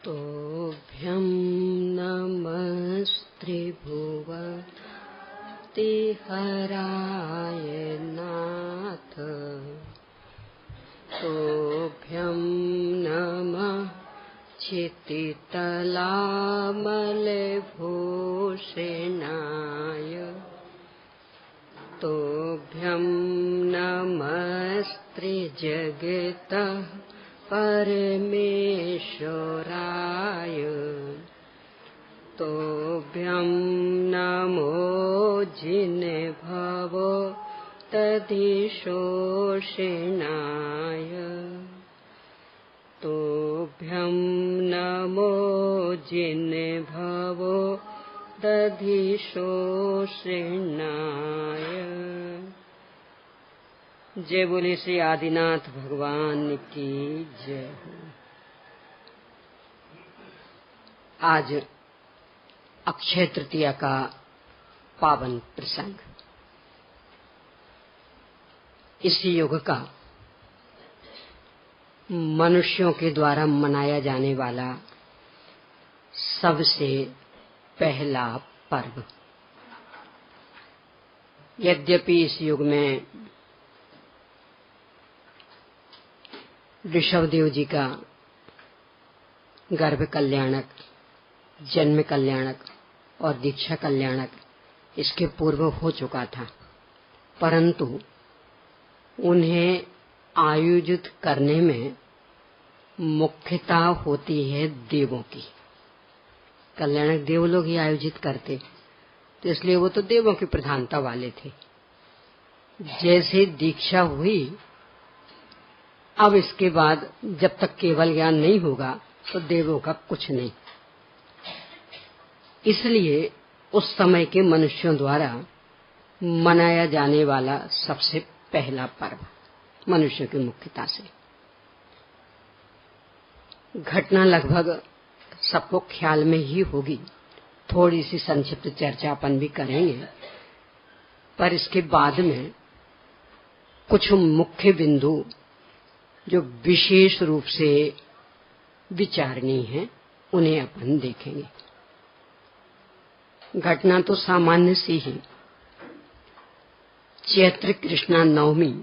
तोभ्यं नमस्त्रिभुवतिहराय नाथ। तोभ्यं नमः क्षितितलामलभूषणाय। तोभ्यं नमस्त्रिजगतः परमेश्वराय। तोभ्यं नमो जिनभवो दधिशोषणाय। तोभ्यं नमो जिनभवो दधिशोषणाय। जय बोले श्री आदिनाथ भगवान की जय हो। आज अक्षय तृतीया का पावन प्रसंग। इस युग का मनुष्यों के द्वारा मनाया जाने वाला सबसे पहला पर्व। यद्यपि इस युग में ऋषभदेव जी का गर्भ कल्याणक, जन्म कल्याणक और दीक्षा कल्याणक इसके पूर्व हो चुका था, परंतु उन्हें आयोजित करने में मुख्यता होती है देवों की। कल्याणक देव लोग ही आयोजित करते, तो इसलिए वो तो देवों की प्रधानता वाले थे। जैसे दीक्षा हुई, अब इसके बाद जब तक केवल ज्ञान नहीं होगा तो देवों का कुछ नहीं। इसलिए उस समय के मनुष्यों द्वारा मनाया जाने वाला सबसे पहला पर्व मनुष्य की मुख्यता से। घटना लगभग सबको ख्याल में ही होगी, थोड़ी सी संक्षिप्त चर्चा अपन भी करेंगे, पर इसके बाद में कुछ मुख्य बिंदु जो विशेष रूप से विचारणीय हैं उन्हें अपन देखेंगे। घटना तो सामान्य सी ही। चैत्र कृष्णा नवमी,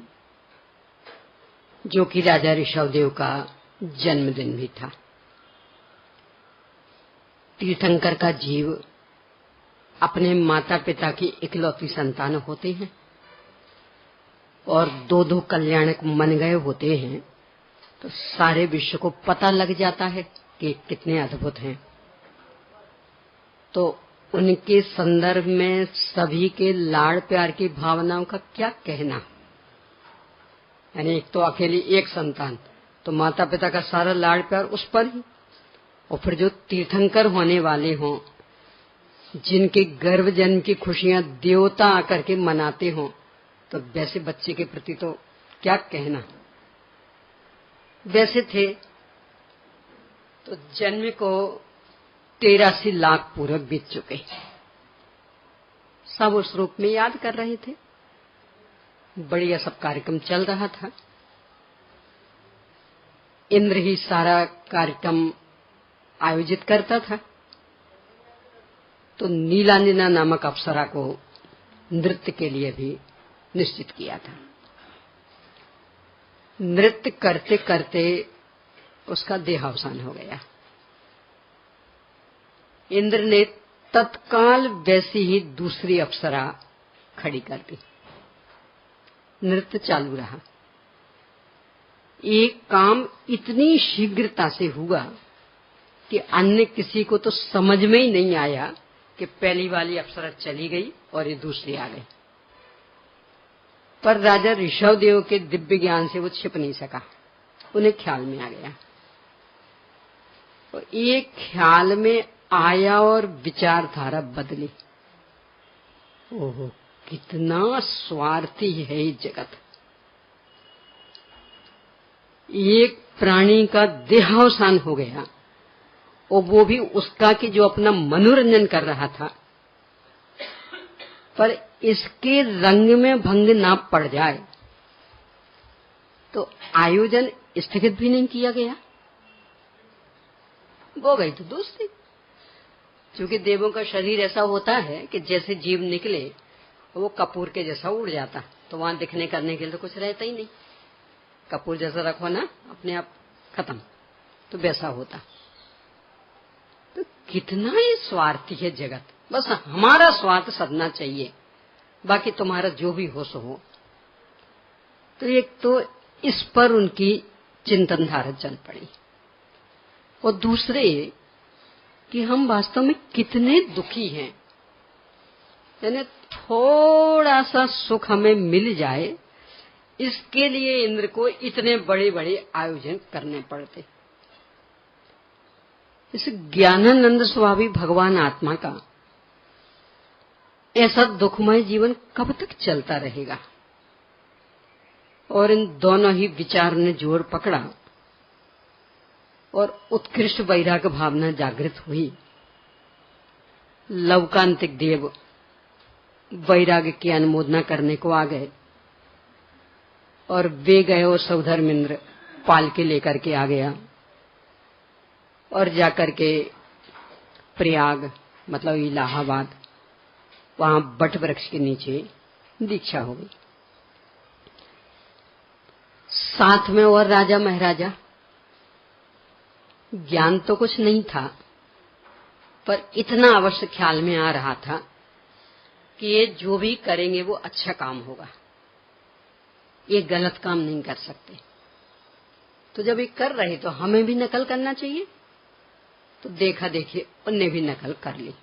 जो कि राजा ऋषभदेव का जन्मदिन भी था। तीर्थंकर का जीव अपने माता पिता की इकलौती संतान होते हैं और दो कल्याणक मन गए होते हैं, तो सारे विश्व को पता लग जाता है कि कितने अद्भुत हैं। तो उनके संदर्भ में सभी के लाड़ प्यार की भावनाओं का क्या कहना। यानी एक तो अकेली एक संतान, तो माता पिता का सारा लाड़ प्यार उस पर ही, और फिर जो तीर्थंकर होने वाले हों, जिनके गर्भ जन्म की खुशियां देवता आकर के मनाते हों, तो वैसे बच्चे के प्रति तो क्या कहना। वैसे थे तो जन्म को 83 लाख पूर्व बीत चुके, सब उस रूप में याद कर रहे थे। बढ़िया सब कार्यक्रम चल रहा था। इंद्र ही सारा कार्यक्रम आयोजित करता था, तो नीलांजना नामक अप्सरा को नृत्य के लिए भी निश्चित किया था। नृत्य करते करते उसका देहावसान हो गया। इंद्र ने तत्काल वैसी ही दूसरी अप्सरा खड़ी कर दी। नृत्य चालू रहा। एक काम इतनी शीघ्रता से हुआ कि अन्य किसी को तो समझ में ही नहीं आया कि पहली वाली अप्सरा चली गई और ये दूसरी आ गई। पर राजा ऋषभदेव के दिव्य ज्ञान से वो छिप नहीं सका, उन्हें ख्याल में आ गया। और एक ख्याल में आया और विचारधारा बदली। ओहो, कितना स्वार्थी है ये जगत। एक प्राणी का देहावसान हो गया, और वो भी उसका कि जो अपना मनोरंजन कर रहा था, पर इसके रंग में भंग ना पड़ जाए तो आयोजन स्थगित भी नहीं किया गया। वो गई तो दूसरी। क्योंकि देवों का शरीर ऐसा होता है कि जैसे जीव निकले वो कपूर के जैसा उड़ जाता, तो वहां दिखने करने के लिए तो कुछ रहता ही नहीं। कपूर जैसा रखो ना, अपने आप खत्म, तो वैसा होता। तो कितना ही स्वार्थी है जगत, बस हमारा स्वार्थ सदना चाहिए, बाकी तुम्हारा जो भी हो सो हो। तो एक तो इस पर उनकी चिंतन धारा चल पड़ी, और दूसरे कि हम वास्तव में कितने दुखी हैं। यानी थोड़ा सा सुख हमें मिल जाए, इसके लिए इंद्र को इतने बड़े बड़े आयोजन करने पड़ते। इस ज्ञानानंद स्वामी भगवान आत्मा का ऐसा दुखमय जीवन कब तक चलता रहेगा। और इन दोनों ही विचार ने जोर पकड़ा और उत्कृष्ट वैराग्य भावना जागृत हुई। लौकांतिक देव वैराग्य की अनुमोदना करने को आ गए, और वे गए और सौधर्मेंद्र पालकी लेकर के आ गया, और जाकर के प्रयाग मतलब इलाहाबाद, वहां बट वृक्ष के नीचे दीक्षा हो गई। साथ में और राजा महाराजा। ज्ञान तो कुछ नहीं था, पर इतना अवश्य ख्याल में आ रहा था कि ये जो भी करेंगे वो अच्छा काम होगा, ये गलत काम नहीं कर सकते। तो जब ये कर रहे तो हमें भी नकल करना चाहिए। तो देखा देखिए उनने भी नकल कर ली,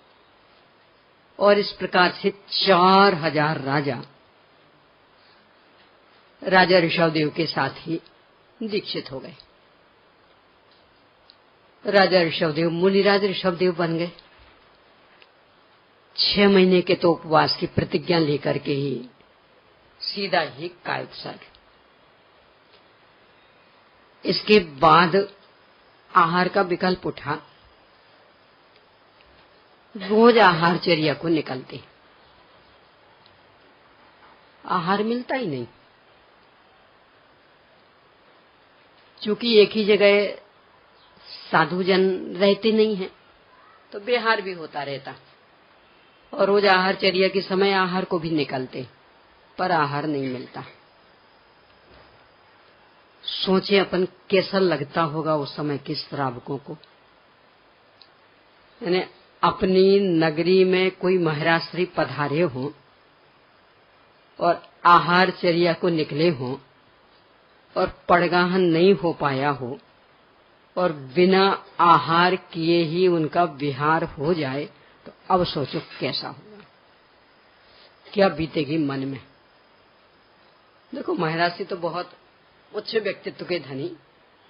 और इस प्रकार से 4000 राजा ऋषभदेव के साथ ही दीक्षित हो गए। राजा ऋषभदेव मुनिराज ऋषभदेव बन गए। 6 महीने के तो उपवास की प्रतिज्ञा लेकर के ही सीधा ही कायत्सर्ग। इसके बाद आहार का विकल्प उठा। रोज आहारचर्या को निकलते, आहार मिलता ही नहीं। चूंकि एक ही जगह साधुजन रहते नहीं हैं, तो बेहार भी होता रहता, और रोज आहारचर्या के समय आहार को भी निकलते, पर आहार नहीं मिलता। सोचे अपन कैसा लगता होगा उस समय के श्रावकों को। यानी अपनी नगरी में कोई महाराष्ट्री पधारे हों और आहारचर्या को निकले हों, और पड़गाहन नहीं हो पाया हो, और बिना आहार किए ही उनका विहार हो जाए, तो अब सोचो कैसा होगा, क्या बीतेगी मन में। देखो महाराष्ट्री तो बहुत उच्च व्यक्तित्व के धनी,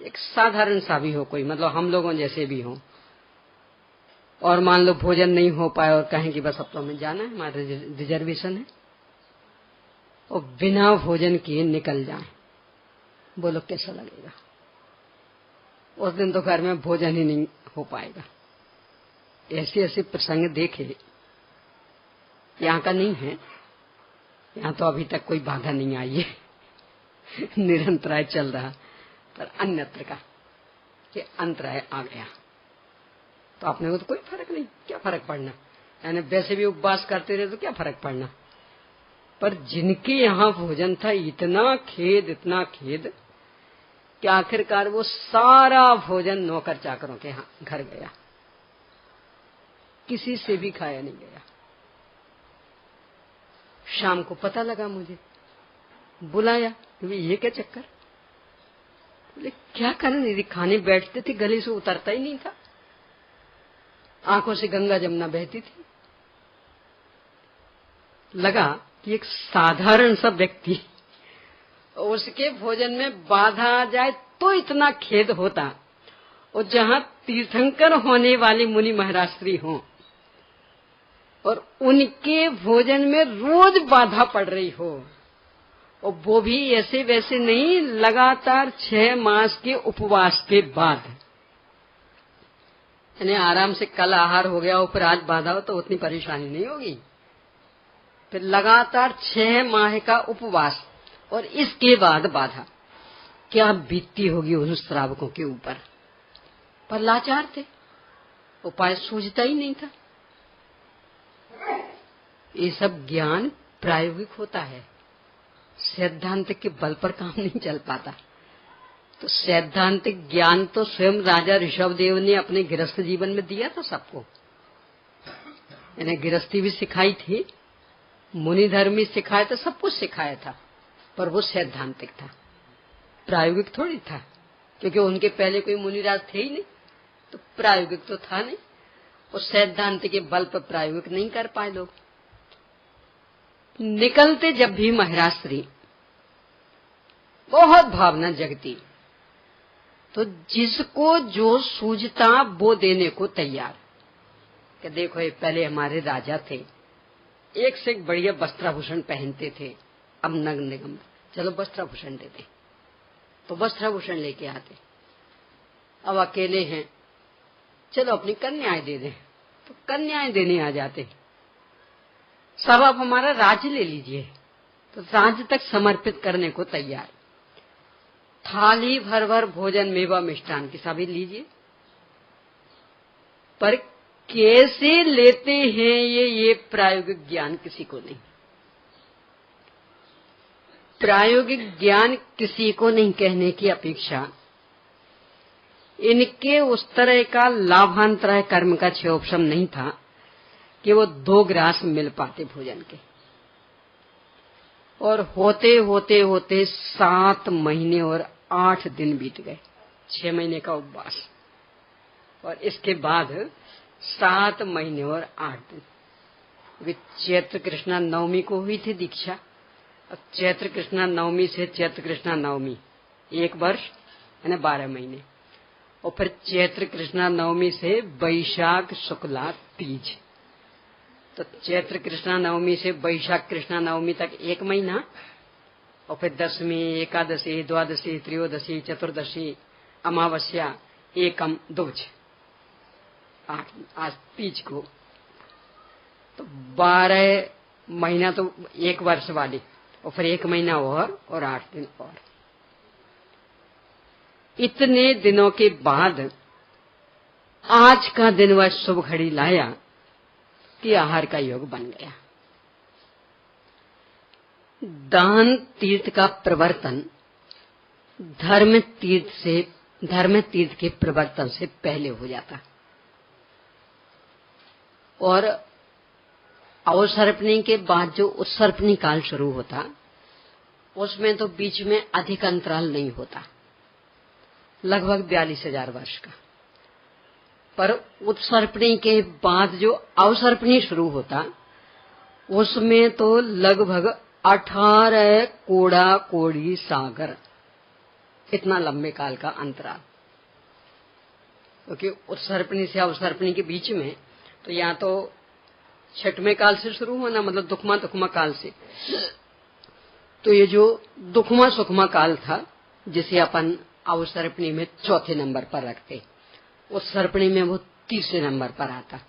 एक साधारण सा भी हो कोई, मतलब हम लोगों जैसे भी हो, और मान लो भोजन नहीं हो पाए और कहें कि बस अब तो हमें जाना है, हमारा रिजर्वेशन है, और बिना भोजन किए निकल जाए, बोलो कैसा लगेगा। उस दिन तो घर में भोजन ही नहीं हो पाएगा। ऐसे ऐसे प्रसंग देखे। यहाँ का नहीं है, यहाँ तो अभी तक कोई बाधा नहीं आई है, निरंतराय चल रहा, पर अन्यत्र का कि अंतराय आ गया तो अपने को तो कोई फर्क नहीं, क्या फर्क पड़ना। यानी वैसे भी उपवास करते रहे तो क्या फर्क पड़ना। पर जिनके यहाँ भोजन था, इतना खेद कि आखिरकार वो सारा भोजन नौकर चाकरों के यहाँ घर गया, किसी से भी खाया नहीं गया। शाम को पता लगा, मुझे बुलाया, ये क्या चक्कर। बोले क्या करें, यदि खाने बैठते थे गले से उतरता ही नहीं था, आंखों से गंगा जमुना बहती थी। लगा कि एक साधारण सा व्यक्ति, उसके भोजन में बाधा आ जाए तो इतना खेद होता, और जहां तीर्थंकर होने वाले मुनि महाराष्ट्री हों और उनके भोजन में रोज बाधा पड़ रही हो, और वो भी ऐसे वैसे नहीं, लगातार 6 मास के उपवास के बाद। यानी आराम से कल आहार हो गया, ऊपर आज बाधा हो तो उतनी परेशानी नहीं होगी। फिर लगातार 6 माह का उपवास, और इसके बाद बाधा, क्या बीतती होगी उन श्रावकों के ऊपर। पर लाचार थे, उपाय सूझता ही नहीं था। ये सब ज्ञान प्रायोगिक होता है, सैद्धांतिक के बल पर काम नहीं चल पाता। तो सैद्धांतिक ज्ञान तो स्वयं राजा ऋषभदेव ने अपने गृहस्थ जीवन में दिया था सबको। इन्हें गृहस्थी भी सिखाई थी, मुनि धर्म भी सिखाया था, सब कुछ सिखाया था, पर वो सैद्धांतिक था, प्रायोगिक थोड़ी था, क्योंकि उनके पहले कोई मुनिराज थे ही नहीं, तो प्रायोगिक तो था नहीं। और सैद्धांतिक के बल पर प्रायोगिक नहीं कर पाए लोग। निकलते जब भी महाराज श्री बहुत भावना जगती, तो जिसको जो सूझता वो देने को तैयार। कि देखो, ये पहले हमारे राजा थे, एक से एक बढ़िया वस्त्राभूषण पहनते थे, अब नग्न निगम, चलो वस्त्राभूषण देते, तो वस्त्राभूषण लेके आते। अब अकेले हैं, चलो अपनी कन्याएं दे दें, तो कन्याएं देने आ जाते। सब आप हमारा राज्य ले लीजिए, तो राज्य तक समर्पित करने को तैयार। थाली भर भर भोजन, मेवा मिष्ठान की सभी लीजिए, पर कैसे लेते हैं ये प्रायोगिक ज्ञान किसी को नहीं। प्रायोगिक ज्ञान किसी को नहीं कहने की अपेक्षा इनके उस तरह का लाभांतराय कर्म का क्षयोपशम नहीं था कि वो 2 ग्रास मिल पाते भोजन के। और होते होते होते 7 महीने और 8 दिन बीत गए, 6 महीने का उपवास, और इसके बाद 7 महीने और 8 दिन। चैत्र कृष्णा नवमी को हुई थी दीक्षा। अब चैत्र कृष्णा नवमी से चैत्र कृष्णा नवमी 1 वर्ष यानी 12 महीने, और फिर चैत्र कृष्णा नवमी से वैशाख शुक्ला तीज, तो चैत्र कृष्णा नवमी से वैशाख कृष्णा नवमी तक 1 महीना, और फिर दशमी, एकादशी, द्वादशी, त्रयोदशी, चतुर्दशी, अमावस्या, एकम, दूज, 8 आज तीज को, तो 12 महीना तो 1 वर्ष वाली, और फिर 1 महीना और 8 दिन और। इतने दिनों के बाद आज का दिन वह शुभ घड़ी लाया कि आहार का योग बन गया। दान तीर्थ का प्रवर्तन धर्म तीर्थ के प्रवर्तन से पहले हो जाता, और अवसर्पणी के बाद जो उत्सर्पणी काल शुरू होता, उसमें तो बीच में अधिक अंतराल नहीं होता, लगभग 42,000 वर्ष का। पर उत्सर्पणी के बाद जो अवसर्पणी शुरू होता, उसमें तो लगभग 18 कोड़ा कोड़ी सागर, इतना लंबे काल का अंतराल। क्योंकि उत्सर्पणी से अवसर्पणी के बीच में तो यहाँ तो छठवें काल से शुरू होना, मतलब दुखमा काल से, तो ये जो दुखमा सुखमा काल था, जिसे अपन अवसर्पणी में 4थे नंबर पर रखते, उत्सर्पणी में वो 3रे नंबर पर आता।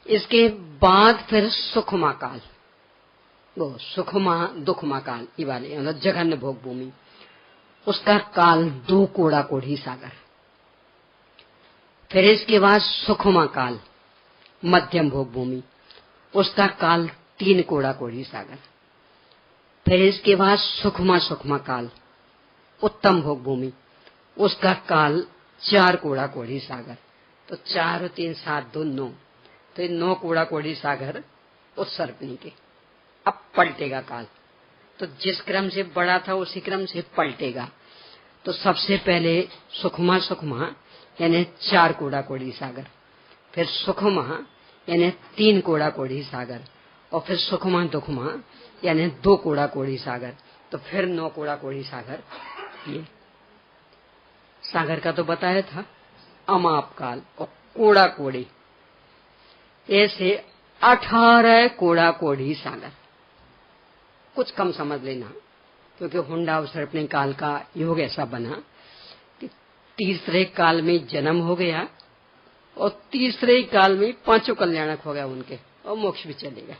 इसके बाद फिर सुखमा काल, वो सुखमा दुखमा काल, ये वाले मतलब जघन्य भोग भूमि, उसका काल 2 कोड़ा कोढ़ी सागर। फिर इसके बाद सुखमा काल मध्यम भोग भूमि, उसका काल 3 कोड़ा कोढ़ी सागर। फिर इसके बाद सुखमा काल उत्तम भोग भूमि, उसका काल 4 कोड़ा कोढ़ी सागर। तो 4 और 3 7 2 9, तो 9 कोड़ा कोढ़ी सागर उत्सर्पणी के। अब पलटेगा काल, तो जिस क्रम से बड़ा था उसी क्रम से पलटेगा। तो सबसे पहले सुखमा यानी 4 कोड़ा कोढ़ी सागर, फिर सुखमा यानी 3 कोड़ा कोढ़ी सागर, और फिर सुखमा दुखमा यानी 2 कोड़ा कोढ़ी सागर, तो फिर 9 कोड़ा कोढ़ी सागर। ये सागर का तो बताया था, अमाप काल और कोड़ा कोड़ी, ऐसे 18 कोड़ा कोढ़ी सागर। कुछ कम समझ लेना, क्योंकि हुंडा अवसर्पणी काल का योग ऐसा बना कि 3रे काल में जन्म हो गया, और 3रे काल में 5 कल्याणक हो गया उनके, और मोक्ष भी चले गए।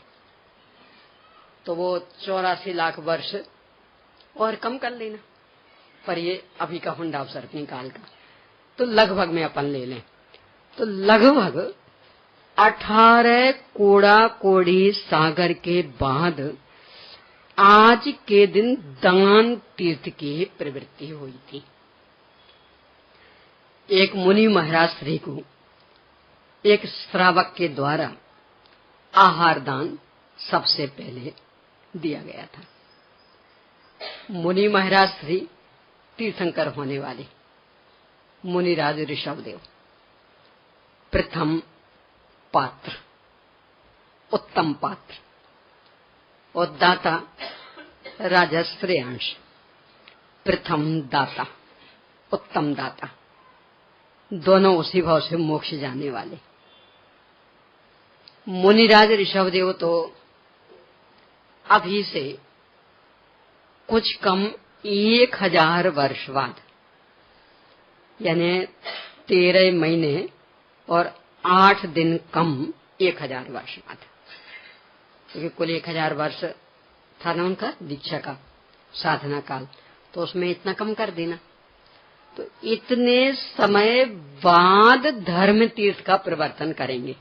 तो वो 84 लाख वर्ष और कम कर लेना, पर ये अभी का हुंडा अवसर्पणी काल का तो लगभग में अपन ले लें। तो लगभग 18 कोड़ा कोड़ी सागर के बाद आज के दिन दान तीर्थ की प्रवृत्ति हुई थी। एक मुनि महाराज श्री को एक श्रावक के द्वारा आहार दान सबसे पहले दिया गया था। मुनि महाराज श्री तीर्थंकर होने वाले मुनिराज ऋषभदेव प्रथम पात्र, उत्तम पात्र, और दाता राजा श्रेयांश प्रथम दाता, उत्तम दाता, दोनों उसी भाव से मोक्ष जाने वाले। मुनिराज ऋषभदेव तो अभी से कुछ कम 1000 वर्ष बाद, यानी 13 महीने और 8 दिन कम 1000 वर्ष बाद, क्योंकि कुल 1000 वर्ष था ना उनका दीक्षा का साधना काल, तो उसमें इतना कम कर देना। तो इतने समय बाद धर्म तीर्थ का प्रवर्तन करेंगे,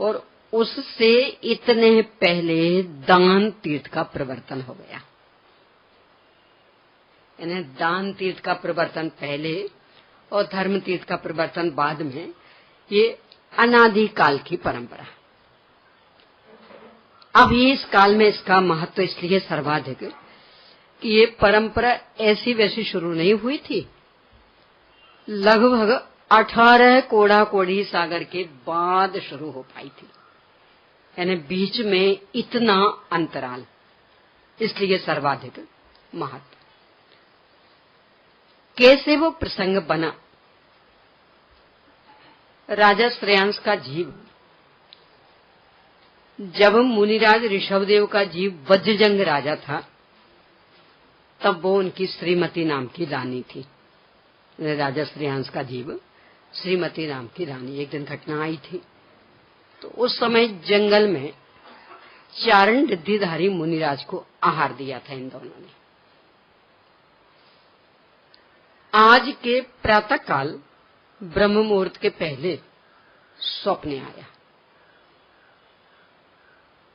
और उससे इतने पहले दान तीर्थ का प्रवर्तन हो गया। यानी दान तीर्थ का प्रवर्तन पहले और धर्म तीर्थ का प्रवर्तन बाद में, ये अनादि काल की परंपरा। अभी इस काल में इसका महत्व इसलिए सर्वाधिक कि ये परंपरा ऐसी वैसी शुरू नहीं हुई थी, लगभग 18 कोड़ा कोड़ी सागर के बाद शुरू हो पाई थी। यानी बीच में इतना अंतराल, इसलिए सर्वाधिक महत्व। कैसे वो प्रसंग बना? राजा श्रेयांश का जीव, जब मुनिराज ऋषभदेव का जीव वज्रजंग राजा था, तब वो उनकी श्रीमती नाम की रानी थी। राजा श्रेयांश का जीव श्रीमती नाम की रानी। एक दिन घटना आई थी, तो उस समय जंगल में चारण रिद्धिधारी मुनिराज को आहार दिया था इन दोनों ने। आज के प्रातः काल ब्रह्म मुहूर्त के पहले स्वप्न आया,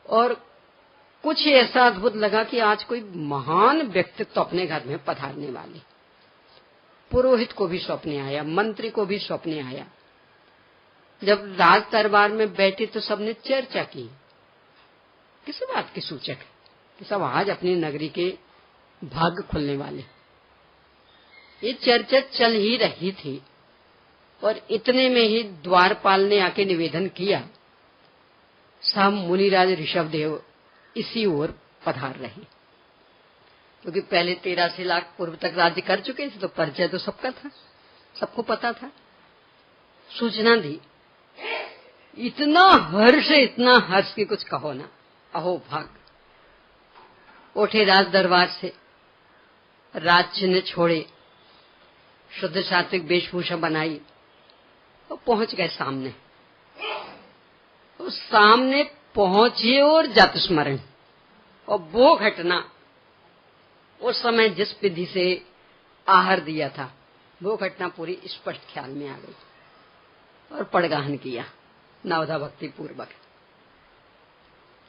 और कुछ ऐसा अद्भुत लगा कि आज कोई महान व्यक्तित्व अपने घर में पधारने वाले। पुरोहित को भी स्वप्न आया, मंत्री को भी स्वप्न आया। जब राज दरबार में बैठे तो सबने चर्चा की, किस बात की सूचक है कि सब आज अपनी नगरी के भाग्य खुलने वाले। ये चर्चा चल ही रही थी, और इतने में ही द्वारपाल ने आके निवेदन किया, साहब मुनिराज ऋषभदेव इसी ओर पधार रहे। क्योंकि पहले 83 लाख पूर्व तक राज्य कर चुके थे, तो परिचय तो सबका था, सबको पता था। सूचना दी, इतना हर्ष की कुछ कहो ना। अहो भाग, उठे राज दरबार से, राज चिन्ह छोड़े, शुद्ध सात्विक वेशभूषा बनाई, और पहुंच गए सामने। तो सामने पहुंचे और जत स्मरण, और वो घटना उस समय जिस विधि से आहार दिया था, वो घटना पूरी स्पष्ट ख्याल में आ गई, और पड़गाहन किया नवधा भक्ति पूर्वक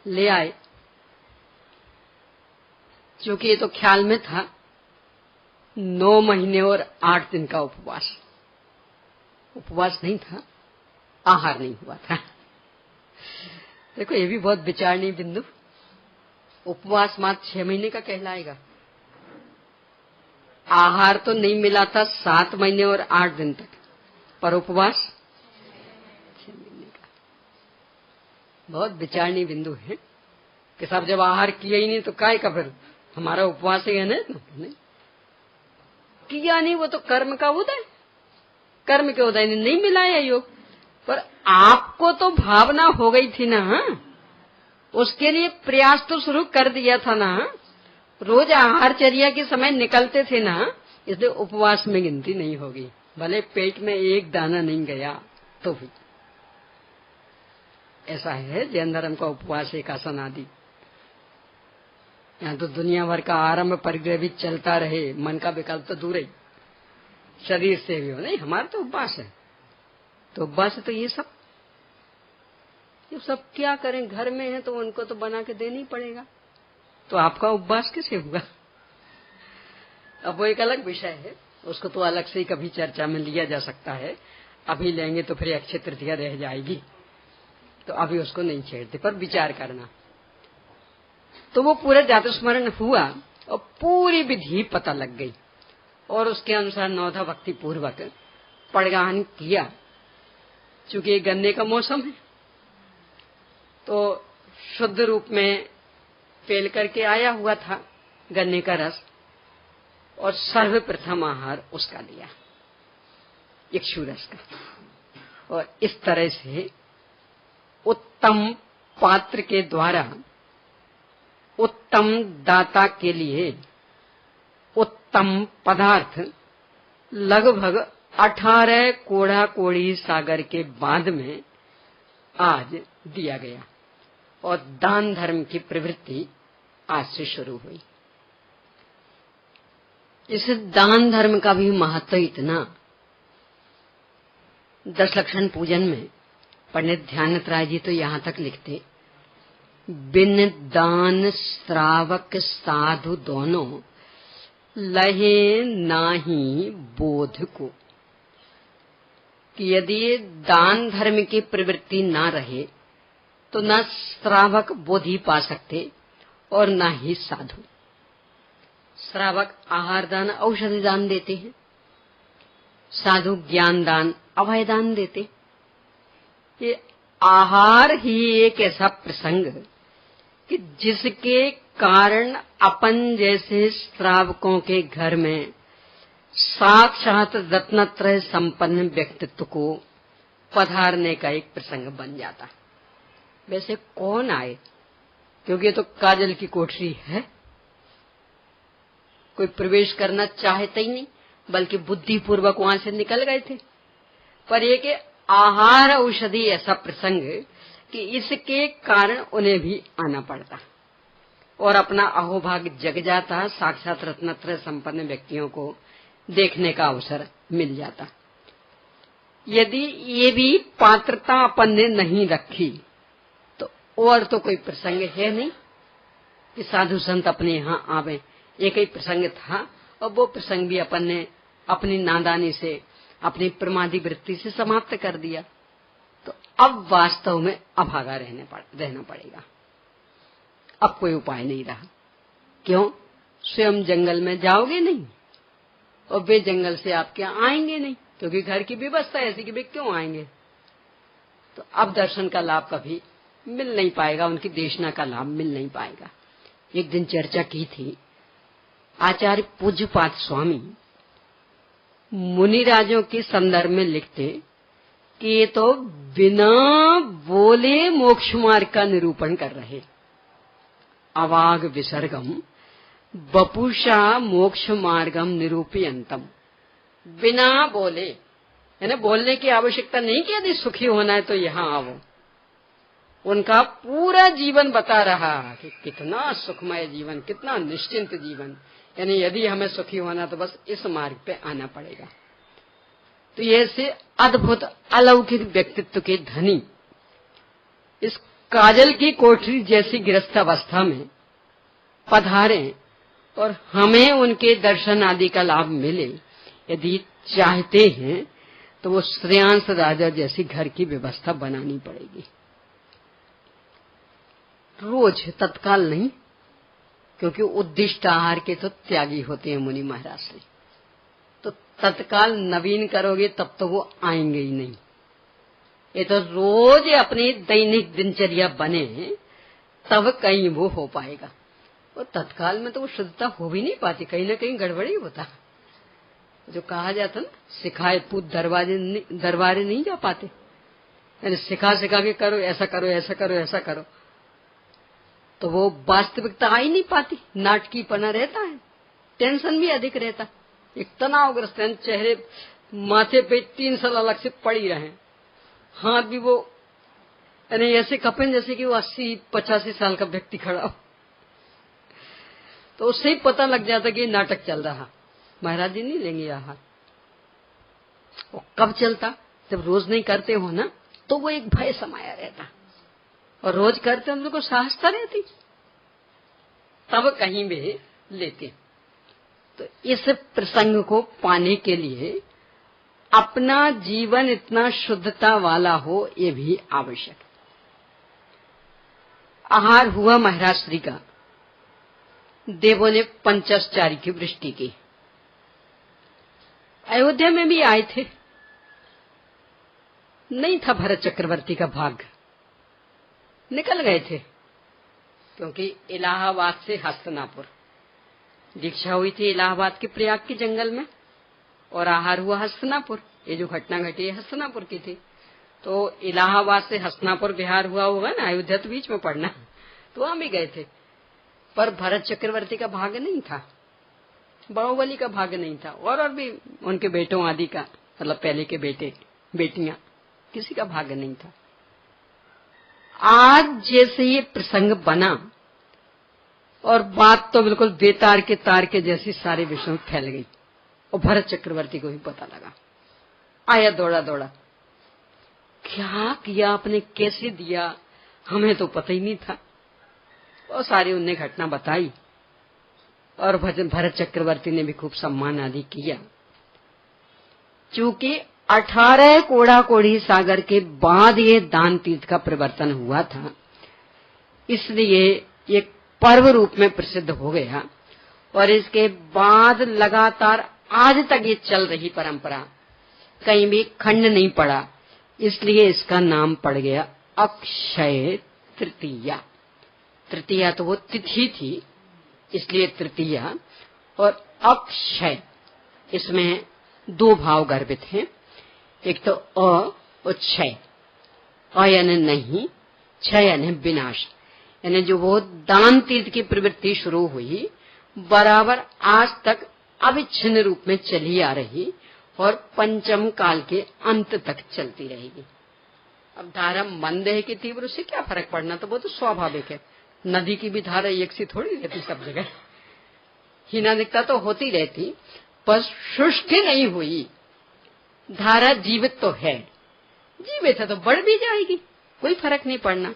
ले आए। क्योंकि ये तो ख्याल में था 9 महीने और 8 दिन का उपवास नहीं था, आहार नहीं हुआ था। देखो ये भी बहुत विचारणीय बिंदु। उपवास मात्र 6 महीने का कहलाएगा, आहार तो नहीं मिला था 7 महीने और 8 दिन तक, पर उपवास 6 महीने का। बहुत विचारणीय बिंदु है कि साहब जब आहार किया ही नहीं तो काय का फिर हमारा उपवास ही है ना? नहीं किया नहीं, वो तो कर्म का उदय, कर्म के उदय ने नहीं मिला है योग। पर आपको तो भावना हो गई थी ना, उसके लिए प्रयास तो शुरू कर दिया था ना, रोज आहारचर्या के समय निकलते थे ना, इसलिए उपवास में गिनती नहीं होगी। भले पेट में एक दाना नहीं गया तो भी ऐसा है। जैन धर्म का उपवास एक आसन आदि, यहाँ तो दुनिया भर का आरंभ परिग्रह भी चलता रहे, मन का विकल्प तो दूर ही, शरीर से भी हो नहीं। हमारा तो उपवास है, तो उपवास तो ये सब क्या करें, घर में है तो उनको तो बना के देना ही पड़ेगा। तो आपका उपवास कैसे हुआ? अब वो एक अलग विषय है, उसको तो अलग से ही कभी चर्चा में लिया जा सकता है। अभी लेंगे तो फिर अक्षय तृतीया रह जाएगी, तो अभी उसको नहीं छेड़ते, पर विचार करना। तो वो पूरा जातस्मरण हुआ और पूरी विधि पता लग गई और उसके अनुसार नौधा भक्ति पूर्वक पड़गान किया। चूंकि गन्ने का मौसम है तो शुद्ध रूप में पेल करके आया हुआ था गन्ने का रस, और सर्वप्रथम आहार उसका लिया, इक्षुरस का। और इस तरह से उत्तम पात्र के द्वारा उत्तम दाता के लिए उत्तम पदार्थ लगभग 18 कोड़ा कोड़ी सागर के बाद में आज दिया गया, और दान धर्म की प्रवृत्ति आज से शुरू हुई। इस दान धर्म का भी महत्व इतना, दस लक्षण पूजन में पंडित ध्यानत राय जी तो यहाँ तक लिखते, बिन दान श्रावक साधु दोनों लहे नाही बोध को, कि यदि दान धर्म की प्रवृत्ति ना रहे तो न श्रावक बोधि पा सकते और न ही साधु। श्रावक आहार दान औषधि दान देते हैं, साधु ज्ञान दान अभय दान देते। ये आहार ही एक ऐसा प्रसंग कि जिसके कारण अपन जैसे श्रावकों के घर में साक्षात रत्नत्रय संपन्न व्यक्तित्व को पधारने का एक प्रसंग बन जाता। वैसे कौन आए, क्योंकि ये तो काजल की कोठरी है, कोई प्रवेश करना चाहते ही नहीं, बल्कि बुद्धिपूर्वक वहां से निकल गए थे। पर ये कि आहार औषधि ऐसा प्रसंग कि इसके कारण उन्हें भी आना पड़ता और अपना अहोभाग जग जाता, साक्षात रत्नत्रय संपन्न व्यक्तियों को देखने का अवसर मिल जाता। यदि ये भी पात्रता अपन ने नहीं रखी तो और तो कोई प्रसंग है नहीं कि साधु संत अपने यहाँ आवे। एक ही प्रसंग था और वो प्रसंग भी अपन ने अपनी नादानी से, अपनी प्रमादी वृत्ति से समाप्त कर दिया। तो अब वास्तव में अभागा रहना पड़ेगा। अब कोई उपाय नहीं रहा। क्यों? स्वयं जंगल में जाओगे नहीं और वे जंगल से आपके आएंगे नहीं, क्योंकि घर की व्यवस्था ऐसी कि वे क्यों आएंगे। तो अब दर्शन का लाभ कभी मिल नहीं पाएगा, उनकी देशना का लाभ मिल नहीं पाएगा। एक दिन चर्चा की थी, आचार्य पूज्यपाद स्वामी मुनिराजों के संदर्भ में लिखते कि ये तो बिना बोले मोक्ष मार्ग का निरूपण कर रहे। अवाग विसर्गम वपुषा मोक्ष मार्गम निरूपयन्तम। बिना बोले, यानी बोलने की आवश्यकता नहीं कि यदि सुखी होना है तो यहाँ आओ। उनका पूरा जीवन बता रहा कि कितना सुखमय जीवन, कितना निश्चिंत जीवन, यानी यदि हमें सुखी होना तो बस इस मार्ग पे आना पड़ेगा। तो ये से अद्भुत अलौकिक व्यक्तित्व के धनी इस काजल की कोठरी जैसी गृहस्थ अवस्था में पधारे और हमें उनके दर्शन आदि का लाभ मिले, यदि चाहते हैं तो वो श्रेयांश राजा जैसी घर की व्यवस्था बनानी पड़ेगी। रोज तत्काल नहीं, क्योंकि उद्दिष्ट आहार के तो त्यागी होते हैं मुनि महाराज से। तो तत्काल नवीन करोगे तब तो वो आएंगे ही नहीं। ये तो रोज अपनी दैनिक दिनचर्या बने तब कहीं वो हो पाएगा। और तत्काल में तो वो शुद्धता हो भी नहीं पाती, कहीं ना कहीं गड़बड़ी होता। जो कहा जाता ना, सिखाए पूत दरबारे नहीं जा पाते, यानी सिखा के करो, ऐसा करो, ऐसा करो, ऐसा करो, तो वो वास्तविकता आ ही नहीं पाती। नाटकीपना रहता है, टेंशन भी अधिक रहता, एक तनावग्रस्त है, चेहरे माथे पे 3 साल अलग से पड़ी रहे, हाथ भी वो यानी ऐसे कपें जैसे कि वो 80-85 साल का व्यक्ति खड़ा हो। तो उससे ही पता लग जाता कि नाटक चल रहा। महाराज जी नहीं लेंगे आहार। वो कब चलता? जब रोज नहीं करते हो ना तो वो एक भय समाया रहता, और रोज करते हम लोग को साहसता रहती, तब कहीं भी लेते। तो इस प्रसंग को पाने के लिए अपना जीवन इतना शुद्धता वाला हो, ये भी आवश्यक। आहार हुआ महाराज श्री का, देवों ने पंचाचारी की वृष्टि की। अयोध्या में भी आए थे, नहीं था भरत चक्रवर्ती का भाग्य, निकल गए थे, क्योंकि इलाहाबाद से हस्तिनापुर दीक्षा हुई थी, इलाहाबाद के प्रयाग के जंगल में, और आहार हुआ हस्तिनापुर। ये जो घटना घटी है हस्तिनापुर की थी। तो इलाहाबाद से हस्तिनापुर बिहार हुआ होगा ना, अयोध्या तो बीच में पड़ना, तो वहां भी गए थे। पर भरत चक्रवर्ती का भाग्य नहीं था, बाहुबली का भाग्य नहीं था, और भी उनके बेटों आदि का, मतलब पहले के बेटे बेटियां, किसी का भाग्य नहीं था। आज जैसे ये प्रसंग बना और बात तो बिल्कुल बेतार के तार के जैसी सारे विश्व में फैल गई, और भरत चक्रवर्ती को भी पता लगा। आया दौड़ा दौड़ा, क्या किया आपने, कैसे दिया, हमें तो पता ही नहीं था। और सारी उनने घटना बताई, और भरत चक्रवर्ती ने भी खूब सम्मान आदि किया। चूंकि 18 कोड़ा कोड़ी सागर के बाद ये दान तीर्थ का प्रवर्तन हुआ था, इसलिए ये पर्व रूप में प्रसिद्ध हो गया, और इसके बाद लगातार आज तक ये चल रही परंपरा, कहीं भी खंड नहीं पड़ा, इसलिए इसका नाम पड़ गया अक्षय तृतीया। तृतीया तो वो तिथि थी, इसलिए तृतीया, और अक्षय इसमें दो भाव गर्भित हैं, एक तो अ और क्षय। अ यानी नहीं, क्षय यानी विनाश, यानी जो वो दान तीर्थ की प्रवृत्ति शुरू हुई बराबर आज तक अविच्छिन्न रूप में चली आ रही, और पंचम काल के अंत तक चलती रहेगी। अब धारा मंद है कि तीव्र, उससे क्या फर्क पड़ना, तो वो तो स्वाभाविक है। नदी की भी धारा एक सी थोड़ी रहती सब जगह, हीनादिकता तो होती रहती, पर शुष्क नहीं हुई। धारा जीवित तो है, जीवित है तो बढ़ भी जाएगी, कोई फर्क नहीं पड़ना,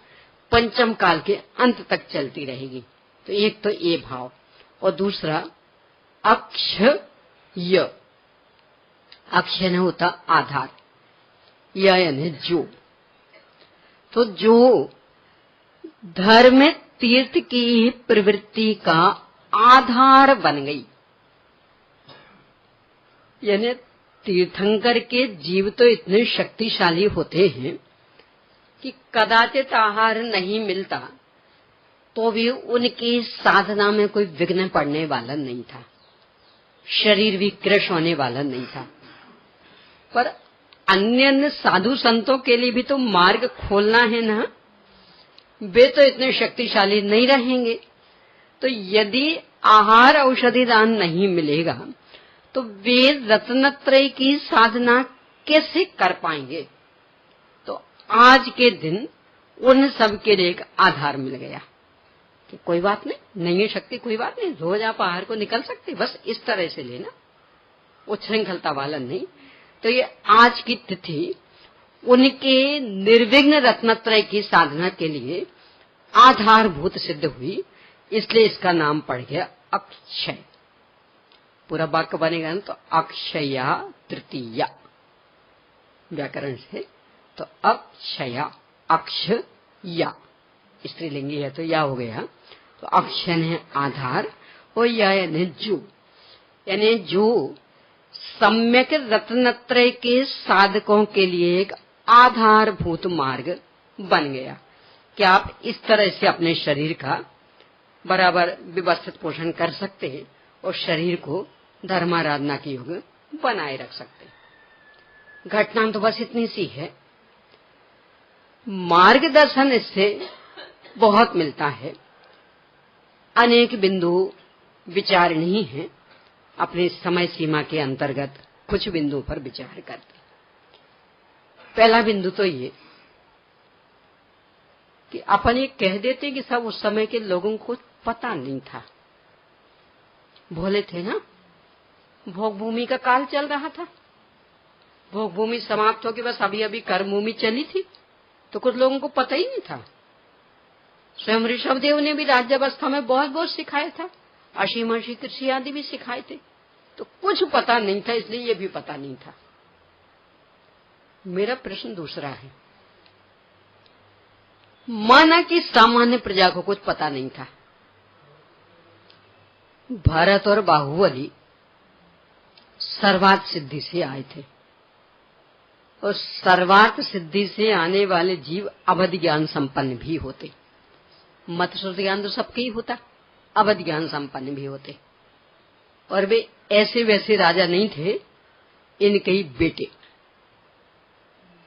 पंचम काल के अंत तक चलती रहेगी। तो एक तो ये भाव, और दूसरा अक्षय। अक्षय न होता आधार, यानी जो, तो जो धर्म तीर्थ की प्रवृत्ति का आधार बन गई, यानी तीर्थंकर के जीव तो इतने शक्तिशाली होते हैं कि कदाचित आहार नहीं मिलता तो भी उनकी साधना में कोई विघ्न पड़ने वाला नहीं था, शरीर भी क्रश होने वाला नहीं था। पर अन्य साधु संतों के लिए भी तो मार्ग खोलना है ना, वे तो इतने शक्तिशाली नहीं रहेंगे। तो यदि आहार औषधि दान नहीं मिलेगा तो वे रत्नत्रय की साधना कैसे कर पाएंगे। तो आज के दिन उन सब के लिए एक आधार मिल गया कि कोई बात नहीं है शक्ति, कोई बात नहीं, रोज आप आहार को निकल सकते, बस इस तरह से लेना, उच्छृंखलता वाला नहीं। तो ये आज की तिथि उनके निर्विघ्न रत्नत्रय की साधना के लिए आधारभूत सिद्ध हुई, इसलिए इसका नाम पड़ गया अक्षय। पूरा वाक्य बनेगा ना तो अक्षया तृतीया व्याकरण से, तो अक्षया, अक्षया स्त्रीलिंगी है तो या हो गया, तो अक्षय है आधार, और या यानी जो सम्यक रत्नत्रय के साधकों के लिए एक आधारभूत मार्ग बन गया कि आप इस तरह से अपने शरीर का बराबर व्यवस्थित पोषण कर सकते हैं और शरीर को धर्माराधना के योग बनाए रख सकते हैं। घटना तो बस इतनी सी है, मार्गदर्शन इससे बहुत मिलता है। अनेक बिंदु विचारणीय हैं, अपने समय सीमा के अंतर्गत कुछ बिंदुओं पर विचार करते। पहला बिंदु तो ये कि अपन ये कह देते कि सब उस समय के लोगों को पता नहीं था, भोले थे ना, भोग भूमि का काल चल रहा था, भोग भूमि समाप्त होगी, बस अभी अभी कर्म भूमि चली थी, तो कुछ लोगों को पता ही नहीं था। स्वयं ऋषभदेव ने भी राज्यावस्था में बहुत बहुत सिखाया था, अशी महर्षि कृषि आदि भी सिखाए थे, तो कुछ पता नहीं था, इसलिए ये भी पता नहीं था। मेरा प्रश्न दूसरा है, माना कि सामान्य प्रजा को कुछ पता नहीं था, भरत और बाहुबली सर्वार्थ सिद्धि से आए थे, और सर्वार्थ सिद्धि से आने वाले जीव अवधि ज्ञान संपन्न भी होते। मत श्रुति ज्ञान तो सबके ही होता, अवधि ज्ञान संपन्न भी होते, और वे ऐसे वैसे राजा नहीं थे, इनके ही बेटे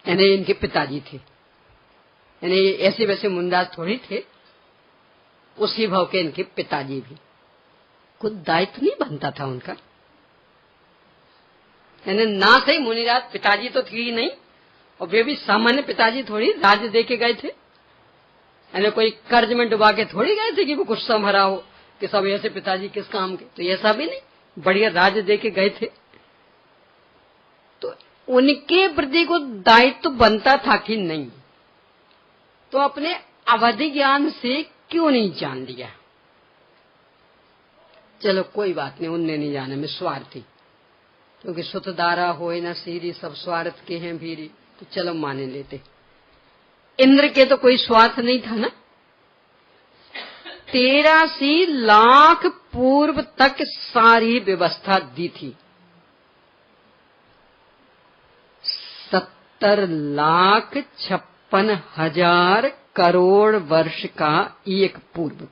यानी इनके पिताजी थे, यानी ऐसे वैसे मुंडास थोड़ी थे, उसी भाव के इनके पिताजी भी। कुछ दायित्व नहीं बनता था उनका, यानी ना सही मुनिराज पिताजी तो थी ही नहीं, और वे भी सामान्य पिताजी थोड़ी राज्य दे के गए थे, यानी कोई कर्ज में डुबा के थोड़ी गए थे कि वो कुछ संभरा हो कि सब ऐसे पिताजी किस काम के, तो ऐसा भी नहीं, बढ़िया राज्य दे के गए थे। तो उनके प्रति को दायित्व बनता था कि नहीं, तो अपने अवधि ज्ञान से क्यों नहीं जान लिया? चलो कोई बात नहीं, उनने नहीं जाने में स्वार्थी, क्योंकि सुतदारा होए न सीरी, सब स्वार्थ के हैं भीरी, तो चलो माने लेते। इंद्र के तो कोई स्वार्थ नहीं था ना, 83 लाख पूर्व तक सारी व्यवस्था दी थी, 70,56,000 करोड़ वर्ष का एक पूर्व,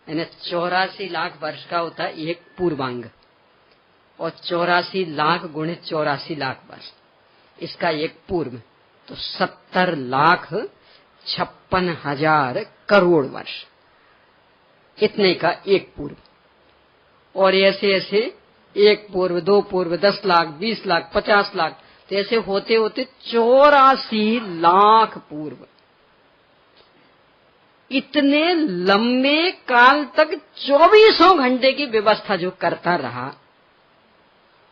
यानी 84 लाख वर्ष का होता है एक पूर्वांग, और 84 लाख गुणे 84 लाख वर्ष, इसका एक पूर्व, तो 70,56,000 करोड़ वर्ष, इतने का एक पूर्व। और ऐसे ऐसे एक पूर्व, दो पूर्व, 10 लाख, 20 लाख, 50 लाख, तो ऐसे होते होते 84 लाख पूर्व। इतने लंबे काल तक 24 घंटे की व्यवस्था जो करता रहा,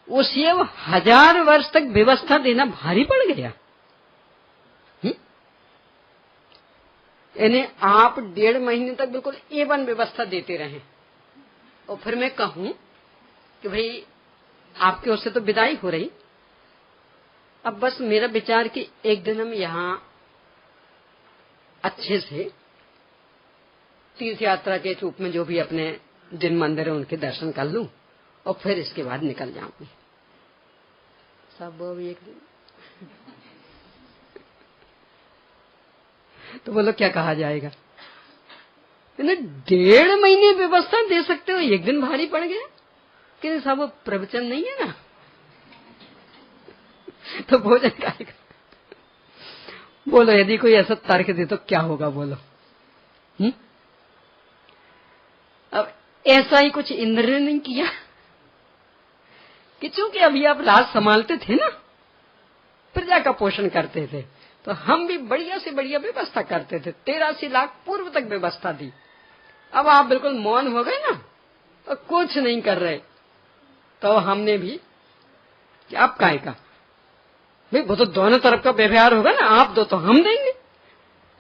उसे 1000 वर्ष तक व्यवस्था देना भारी पड़ गया। यानी आप 1.5 महीने तक बिल्कुल A1 व्यवस्था देते रहे, और फिर मैं कहूं कि भाई आपके उससे तो विदाई हो रही, अब बस मेरा विचार कि एक दिन हम यहाँ अच्छे से तीर्थ यात्रा के रूप में जो भी अपने जिन मंदिर है उनके दर्शन कर लूं, और फिर इसके बाद निकल जाऊंगी सब एक दिन। तो बोलो क्या कहा जाएगा? 1.5 महीने व्यवस्था दे सकते हो, एक दिन भारी पड़ गया कि सब प्रवचन नहीं है ना, तो भोजन खाएगा। बोलो यदि कोई ऐसा तर्क दे तो क्या होगा, बोलो? अब ऐसा ही कुछ इंद्र ने नहीं किया कि चूंकि अभी आप राज संभालते थे ना, प्रजा का पोषण करते थे, तो हम भी बढ़िया से बढ़िया व्यवस्था करते थे, 83 लाख पूर्व तक व्यवस्था दी। अब आप बिल्कुल मौन हो गए ना, और कुछ नहीं कर रहे, तो हमने भी आप काहे का भाई, वो तो दोनों तरफ का व्यवहार होगा ना, आप दो तो हम देंगे,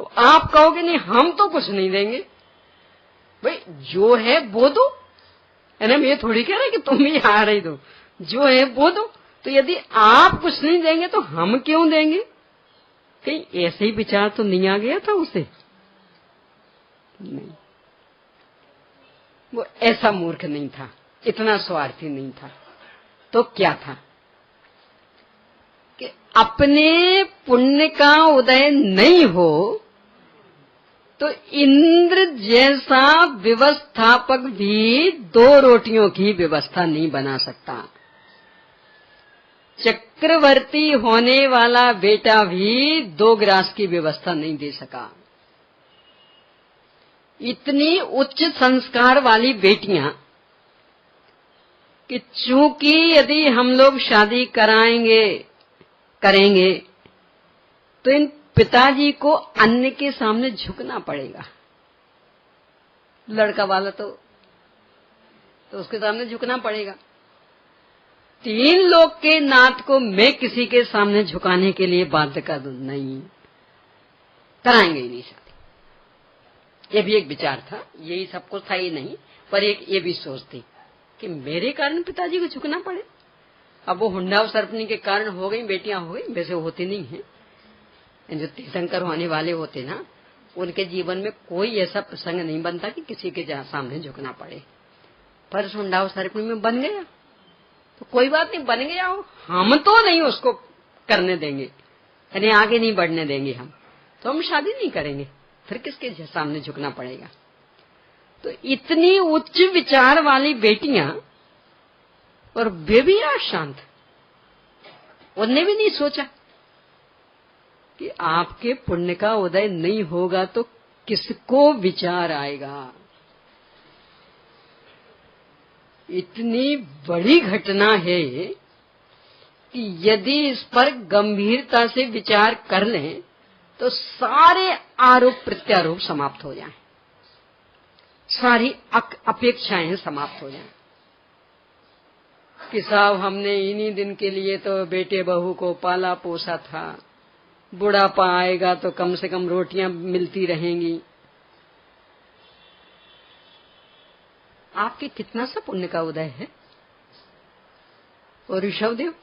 तो आप कहोगे नहीं हम तो कुछ नहीं देंगे, भाई जो है वो दो, है ना। ये थोड़ी कह रहे कि तुम ही आ रही दो, जो है वो दो, तो यदि आप कुछ नहीं देंगे तो हम क्यों देंगे? कहीं ऐसे ही विचार तो नहीं आ गया था उसे? नहीं, वो ऐसा मूर्ख नहीं था, इतना स्वार्थी नहीं था। तो क्या था कि अपने पुण्य का उदय नहीं हो तो इंद्र जैसा व्यवस्थापक भी 2 रोटियों की व्यवस्था नहीं बना सकता। चक्रवर्ती होने वाला बेटा भी 2 ग्रास की व्यवस्था नहीं दे सका। इतनी उच्च संस्कार वाली बेटियां कि चूंकि यदि हम लोग शादी करेंगे तो इन पिताजी को अन्य के सामने झुकना पड़ेगा। लड़का वाला तो उसके सामने झुकना पड़ेगा। 3 लोक के नाथ को मैं किसी के सामने झुकाने के लिए बाध्य कर दूं? नहीं, कराएंगे ही नहीं शादी। ये भी एक विचार था, यही सब कुछ था ही नहीं, पर एक ये भी सोच थी कि मेरे कारण पिताजी को झुकना पड़े। अब वो हुंडा सर्पनी के कारण हो गई, बेटियां हो गई, वैसे होती नहीं है। जो तीर्थंकर होने वाले होते ना, उनके जीवन में कोई ऐसा प्रसंग नहीं बनता कि किसी के सामने झुकना पड़े। पर हुंडा सर्पनी में बन गया तो कोई बात नहीं, बन गया हो, हम तो नहीं उसको करने देंगे, यानी आगे नहीं बढ़ने देंगे हम, तो हम शादी नहीं करेंगे, फिर किसके सामने झुकना पड़ेगा। तो इतनी उच्च विचार वाली बेटियां, और वे भी आज शांत, उनने भी नहीं सोचा कि आपके पुण्य का उदय नहीं होगा तो किसको विचार आएगा। इतनी बड़ी घटना है कि यदि इस पर गंभीरता से विचार कर लें तो सारे आरोप प्रत्यारोप समाप्त हो जाएं, सारी अपेक्षाएं समाप्त हो जाएं कि साहब हमने इन्हीं दिन के लिए तो बेटे बहू को पाला पोसा था, बुढ़ापा आएगा तो कम से कम रोटियां मिलती रहेंगी। आपके कितना सा पुण्य का उदय है, और ऋषभदेव,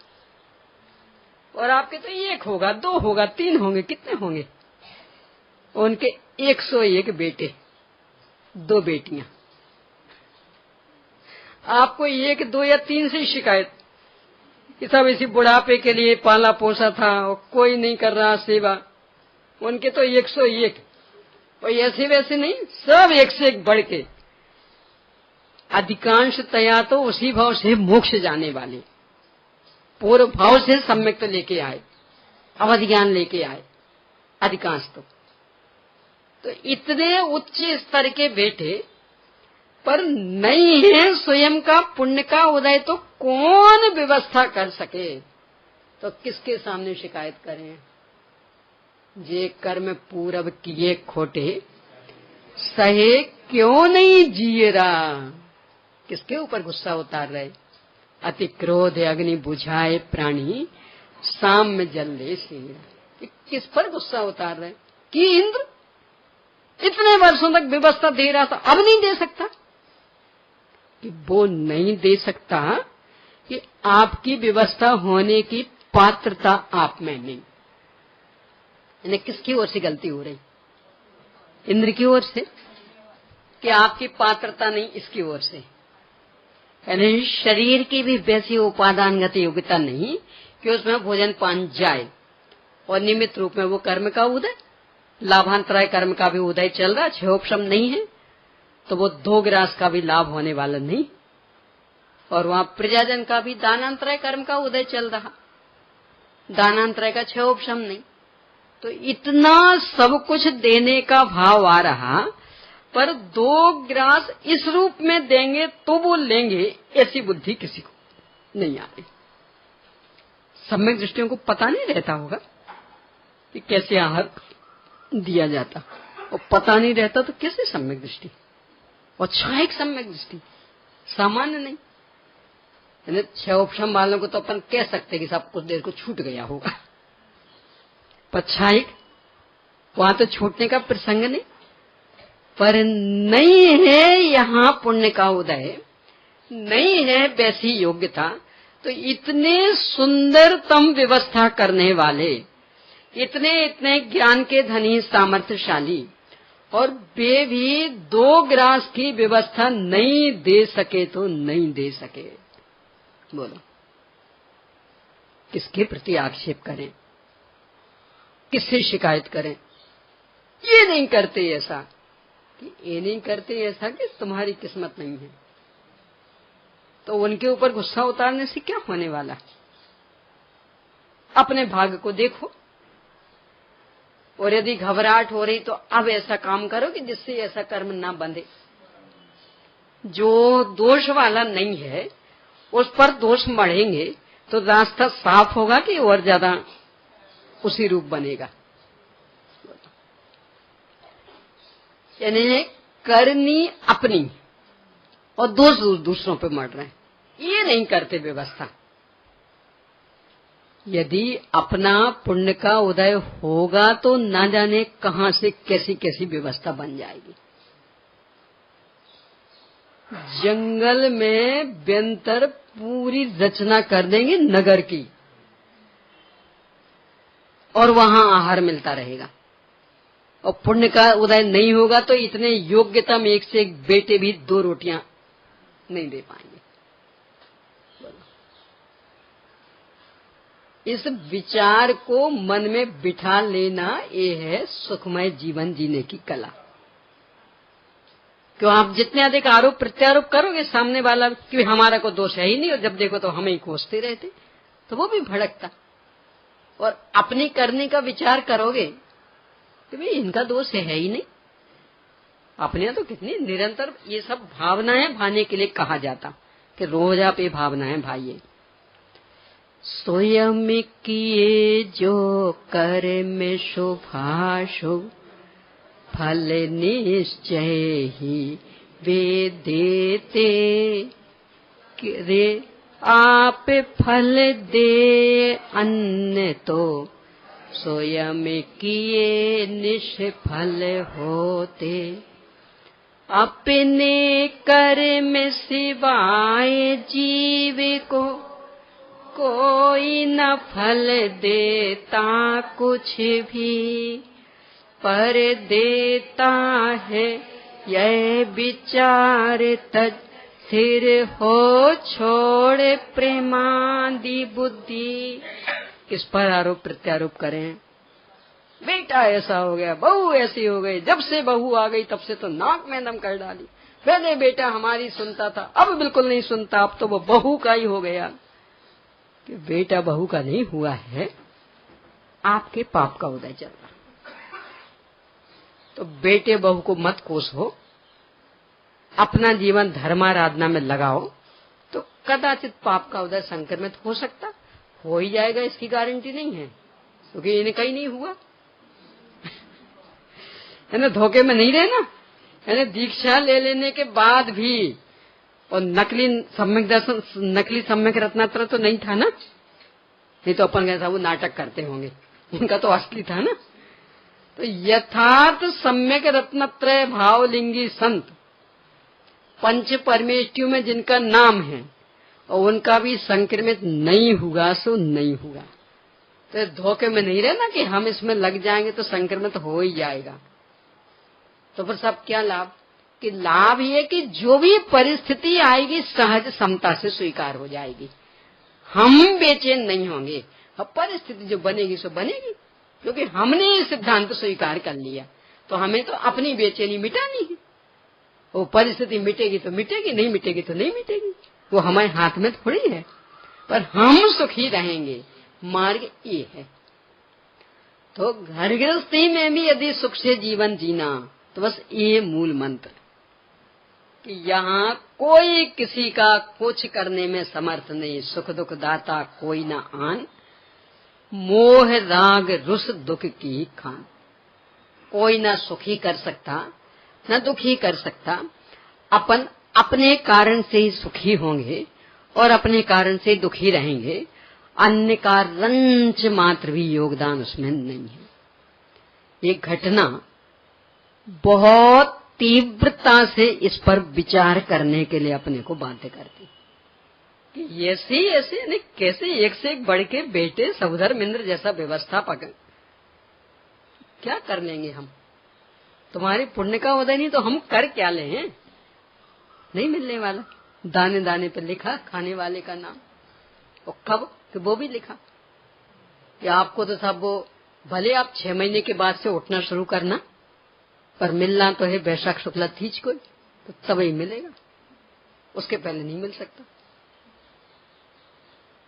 और आपके तो 1 होगा, 2 होगा, 3 होंगे, कितने होंगे? उनके 101 बेटे, 2 बेटियां। आपको 1, 2 या 3 से शिकायत कि सब इसी बुढ़ापे के लिए पाला पोसा था और कोई नहीं कर रहा सेवा। उनके तो 101, और ऐसे वैसे नहीं, सब 1 से 1 बढ़ के, अधिकांशतया तो उसी भाव से मोक्ष जाने वाले, पूर्व भाव से सम्यक लेके आए, अवधि ज्ञान लेके आए अधिकांश तो इतने उच्च स्तर के बेटे, पर नहीं है स्वयं का पुण्य का उदय, तो कौन व्यवस्था कर सके? तो किसके सामने शिकायत करें? जे कर्म पूरब किए खोटे, सहे क्यों नहीं जिए रहा। किसके ऊपर गुस्सा उतार रहे? अति क्रोध अग्नि बुझाए प्राणी, शाम में जल ले सीरा। किस पर गुस्सा उतार रहे? कि इंद्र इतने वर्षों तक व्यवस्था दे रहा था, अब नहीं दे सकता? कि वो नहीं दे सकता कि आपकी व्यवस्था होने की पात्रता आप में नहीं। इन्हें किसकी ओर से गलती हो रही? इंद्र की ओर से, कि आपकी पात्रता नहीं इसकी ओर से। यानी शरीर की भी वैसी उपादानगत योग्यता नहीं कि उसमें भोजन पान जाए, और निमित्त रूप में वो कर्म का उदय, लाभांतराय कर्म का भी उदय चल रहा, क्षयोपशम नहीं है, तो वो 2 ग्रास का भी लाभ होने वाला नहीं, और वहां प्रजाजन का भी दानांतराय कर्म का उदय चल रहा, दानांतराय का क्षयोपशम नहीं। तो इतना सब कुछ देने का भाव आ रहा, पर 2 ग्रास इस रूप में देंगे तो वो लेंगे, ऐसी बुद्धि किसी को नहीं आती। सम्यक दृष्टियों को पता नहीं रहता होगा कि कैसे आहार दिया जाता, और पता नहीं रहता तो कैसे सम्यक दृष्टि, और क्षयिक सम्यक दृष्टि, सामान्य नहीं। क्षयोपशम वालों को तो अपन कह सकते कि सब कुछ देर को छूट गया होगा, पर क्षयिक वहां तो छूटने का प्रसंग नहीं। पर नहीं है यहाँ पुण्य का उदय, नहीं है वैसी योग्यता, तो इतने सुंदरतम व्यवस्था करने वाले, इतने इतने ज्ञान के धनी सामर्थ्यशाली, और वे भी 2 ग्रास की व्यवस्था नहीं दे सके तो नहीं दे सके। बोलो किसके प्रति आक्षेप करें, किससे शिकायत करें? ये नहीं करते ऐसा, कि ये नहीं करते ऐसा कि तुम्हारी किस्मत नहीं है, तो उनके ऊपर गुस्सा उतारने से क्या होने वाला? अपने भाग्य को देखो, और यदि घबराहट हो रही तो अब ऐसा काम करो कि जिससे ऐसा कर्म ना बंधे। जो दोष वाला नहीं है उस पर दोष मढ़ेंगे तो रास्ता साफ होगा कि और ज्यादा उसी रूप बनेगा। यानी करनी अपनी और दोष दूसरों पे मर रहे हैं, ये नहीं करते व्यवस्था। यदि अपना पुण्य का उदय होगा तो ना जाने कहां से कैसी कैसी व्यवस्था बन जाएगी। जंगल में व्यंतर पूरी रचना कर देंगे नगर की, और वहां आहार मिलता रहेगा। और पुण्य का उदय नहीं होगा तो इतने योग्यता में एक से एक बेटे भी 2 रोटियां नहीं दे पाएंगे। इस विचार को मन में बिठा लेना, ये है सुखमय जीवन जीने की कला। क्यों आप जितने अधिक आरोप प्रत्यारोप करोगे सामने वाला कि हमारा को दोष है ही नहीं, और जब देखो तो हमें ही कोसते रहते, तो वो भी भड़कता। और अपनी करने का विचार करोगे कि भाई इनका दोष है ही नहीं। अपने तो कितनी निरंतर ये सब भावनाएं भाने के लिए कहा जाता कि रोज आप ये भावनाएं भाइये। स्वयं किए जो कर में शुभाशुभ फल निश्चय ही वे देते रे, आप फल दे अन्य तो स्वयं किए निष्फल होते। अपने कर में सिवाय जीव को कोई न फल देता कुछ भी, पर देता है यह विचार तज स्थिर हो छोड़ प्रेमादि बुद्धि। किस पर आरोप प्रत्यारोप करें? बेटा ऐसा हो गया, बहू ऐसी हो गई, जब से बहू आ गई तब से तो नाक में दम कर डाली। पहले बेटा हमारी सुनता था, अब बिल्कुल नहीं सुनता, अब तो वो बहू का ही हो गया। कि बेटा बहू का नहीं हुआ है, आपके पाप का उदय चल रहा। तो बेटे बहू को मत कोसो, अपना जीवन धर्माराधना में लगाओ, तो कदाचित पाप का उदय संक्रमित हो सकता, हो ही जाएगा, इसकी गारंटी नहीं है, क्योंकि इन्हें कहीं नहीं हुआ। यानी धोखे में नहीं रहना। यानी दीक्षा ले लेने के बाद भी, और नकली सम्यक दर्शन, नकली सम्यक रत्नात्रय तो नहीं था ना, नहीं तो अपन कैसा वो नाटक करते होंगे, उनका तो असली था ना। तो यथार्थ सम्यक रत्नत्रय भावलिंगी संत पंच परमेष्टियों में जिनका नाम है और उनका भी संक्रमित नहीं हुआ सो नहीं हुआ। तो धोखे में नहीं रहना कि हम इसमें लग जाएंगे तो संक्रमित हो ही जाएगा। तो फिर सब क्या लाभ? कि लाभ ये कि जो भी परिस्थिति आएगी सहज समता से स्वीकार हो जाएगी, हम बेचैन नहीं होंगे। अब परिस्थिति जो बनेगी सो बनेगी, क्योंकि हमने ये सिद्धांत स्वीकार कर लिया, तो हमें तो अपनी बेचैनी मिटानी है। वो परिस्थिति मिटेगी तो मिटेगी, नहीं मिटेगी तो नहीं मिटेगी, वो हमारे हाथ में थोड़ी है। पर हम सुखी रहेंगे, मार्ग ये है। तो घर गृहस्थी में भी यदि सुख से जीवन जीना, तो बस ये मूल मंत्र कि यहाँ कोई किसी का कुछ करने में समर्थ नहीं, सुख दुख दाता कोई न आन, मोह राग रुस दुख की खान। कोई न सुखी कर सकता न दुखी कर सकता, अपन अपने कारण से ही सुखी होंगे और अपने कारण से दुखी रहेंगे, अन्य का रंच मात्र भी योगदान उसमें नहीं है। ये घटना बहुत तीव्रता से इस पर विचार करने के लिए अपने को बाध्य करती कि ऐसे ऐसे कैसे एक से एक बढ़ के बेटे सहोदर इंद्र जैसा व्यवस्थापक क्या कर लेंगे हम? तुम्हारे पुण्य का उदय नहीं तो हम कर क्या ले हैं? नहीं मिलने वाला। दाने दाने पे लिखा खाने वाले का नाम, और कब कि वो भी लिखा कि आपको तो सब वो भले आप 6 महीने के बाद से उठना शुरू करना, पर मिलना तो है वैशाख शुक्ला तीज को, तो तभी मिलेगा, उसके पहले नहीं मिल सकता।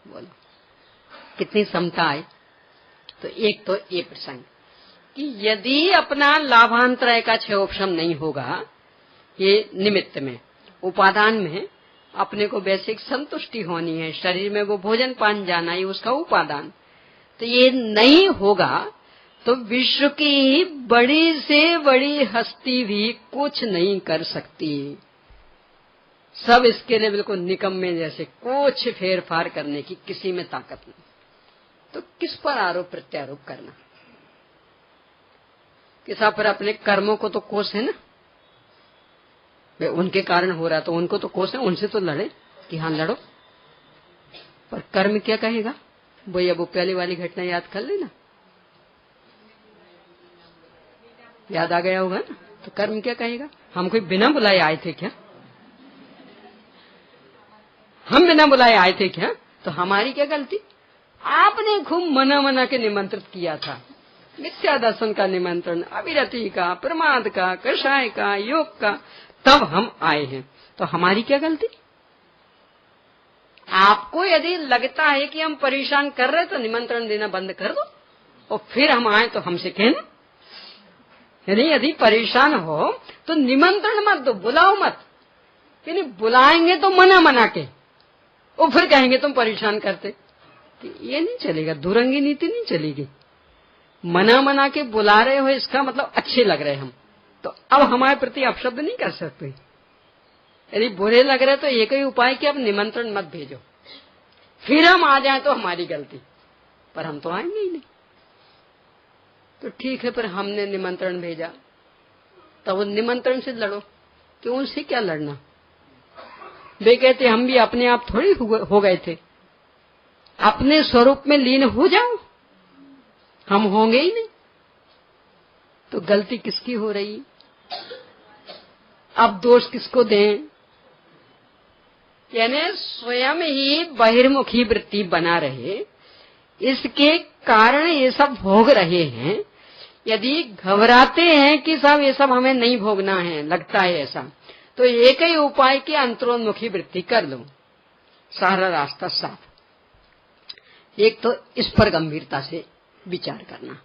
बोलो कितनी समता है। तो एक तो ये प्रसंग कि यदि अपना लाभांतरय का क्षयोपशम नहीं होगा, ये निमित्त में उपादान में अपने को वैसे संतुष्टि होनी है, शरीर में वो भोजन पान जाना ही उसका उपादान, तो ये नहीं होगा तो विश्व की बड़ी से बड़ी हस्ती भी कुछ नहीं कर सकती। सब इसके लिए बिल्कुल निकम्मे जैसे, कुछ फेरफार करने की किसी में ताकत नहीं। तो किस पर आरोप प्रत्यारोप करना? किसा पर अपने कर्मों को तो कोस है ना, वे उनके कारण हो रहा तो उनको तो कोस है, उनसे तो लड़े कि हाँ लड़ो, पर कर्म क्या कहेगा? वही अब वो पहले वाली घटना याद कर लेना, याद आ गया होगा ना। तो कर्म क्या कहेगा? हम कोई बिना बुलाए आए थे क्या? हम बिना बुलाए आए थे क्या? तो हमारी क्या गलती? आपने खूब मना के निमंत्रित किया था, मिथ्या दर्शन का निमंत्रण, अविरति का, प्रमाद का, कषाय का, योग का, तब हम आए हैं। तो हमारी क्या गलती? आपको यदि लगता है कि हम परेशान कर रहे तो निमंत्रण देना बंद कर दो और फिर हम आए तो हमसे कहना। यदि परेशान हो तो निमंत्रण मत दो, बुलाओ मत। यानी बुलाएंगे तो मना के और फिर कहेंगे तुम परेशान करते, कि ये नहीं चलेगा, दुरंगी नीति नहीं चलेगी। मना के बुला रहे हो इसका मतलब अच्छे लग रहे हम, तो अब हमारे प्रति अपशब्द नहीं कर सकते। यदि बुरे लग रहे तो एक ही उपाय कि अब निमंत्रण मत भेजो, फिर हम आ जाएं तो हमारी गलती, पर हम तो आएंगे ही नहीं। तो ठीक है, पर हमने निमंत्रण भेजा तो वो निमंत्रण से लड़ो, क्यों? उनसे क्या लड़ना? वे कहते हम भी अपने आप थोड़ी हो गए थे, अपने स्वरूप में लीन हो जाओ, हम होंगे ही नहीं। तो गलती किसकी हो रही? अब दोष किसको दें? यानी स्वयं ही बहिर्मुखी वृत्ति बना रहे, इसके कारण ये सब भोग रहे हैं। यदि घबराते हैं कि सब ये सब हमें नहीं भोगना है, लगता है ऐसा, तो एक ही उपाय की अंतरोन्मुखी वृत्ति कर लो, सारा रास्ता साफ। एक तो इस पर गंभीरता से विचार करना।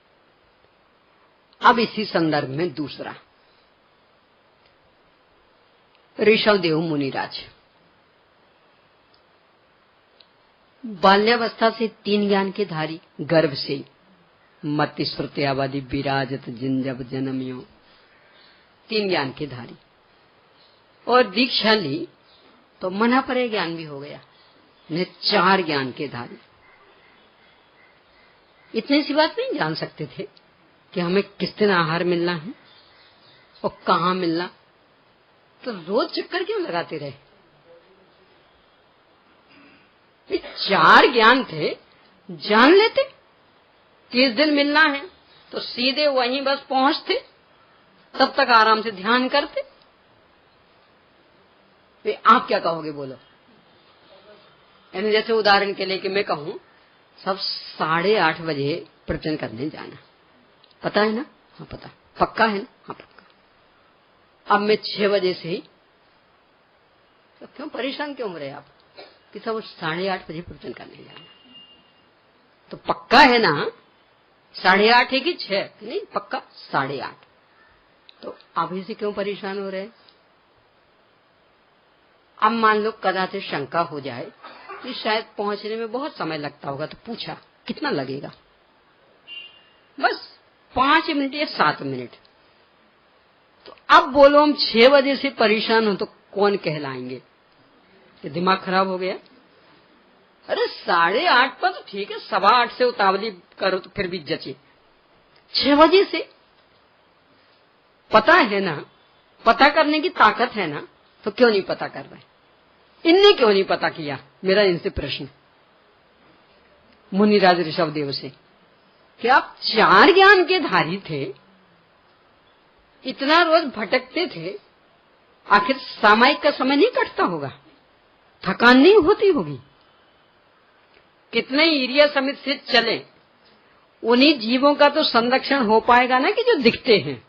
अब इसी संदर्भ में दूसरा, ऋषभदेव मुनिराज बाल्यावस्था से 3 ज्ञान के धारी, गर्भ से मति स्मृति आबादी विराजत जिंजब जन्मियो, 3 ज्ञान के धारी, और दीक्षा ली तो मना परे ज्ञान भी हो गया, 4 ज्ञान के धारी। इतनी सी बात नहीं जान सकते थे कि हमें किस दिन आहार मिलना है और कहाँ मिलना, तो रोज चक्कर क्यों लगाते रहे? 4 ज्ञान थे, जान लेते किस दिन मिलना है तो सीधे वहीं बस पहुंचते, तब तक आराम से ध्यान करते। वे आप क्या कहोगे बोलो? यानी जैसे उदाहरण के लिए कि मैं कहूं सब 8:30 बजे प्रवचन करने जाना, पता है ना? हाँ पता। पक्का है ना? हाँ पक्का। अब मैं 6 बजे से ही, तो क्यों परेशान क्यों हो रहे आप कि सब 8:30 बजे प्रवचन करने जाना? तो पक्का है ना? 8:30 है कि 6? नहीं, पक्का 8:30। तो आप इसे क्यों परेशान हो रहे हैं? अब मान लो कदाचित शंका हो जाए कि शायद पहुंचने में बहुत समय लगता होगा, तो पूछा कितना लगेगा? बस 5 मिनट या 7 मिनट। तो अब बोलो हम 6 बजे से परेशान हो तो कौन कहलाएंगे? कि दिमाग खराब हो गया? अरे 8:30 पर तो ठीक है, 8:15 से उतावली करो तो फिर भी जचे, 6 बजे से पता है ना, पता करने की ताकत है ना, तो क्यों नहीं पता कर रहे? इनने क्यों नहीं पता किया? मेरा इनसे प्रश्न मुनिराज ऋषभदेव से कि आप 4 ज्ञान के धारी थे, इतना रोज भटकते थे, आखिर सामायिक का समय नहीं कटता होगा? थकान नहीं होती होगी? कितने एरिया समिति से चले, उन्हीं जीवों का तो संरक्षण हो पाएगा ना कि जो दिखते हैं,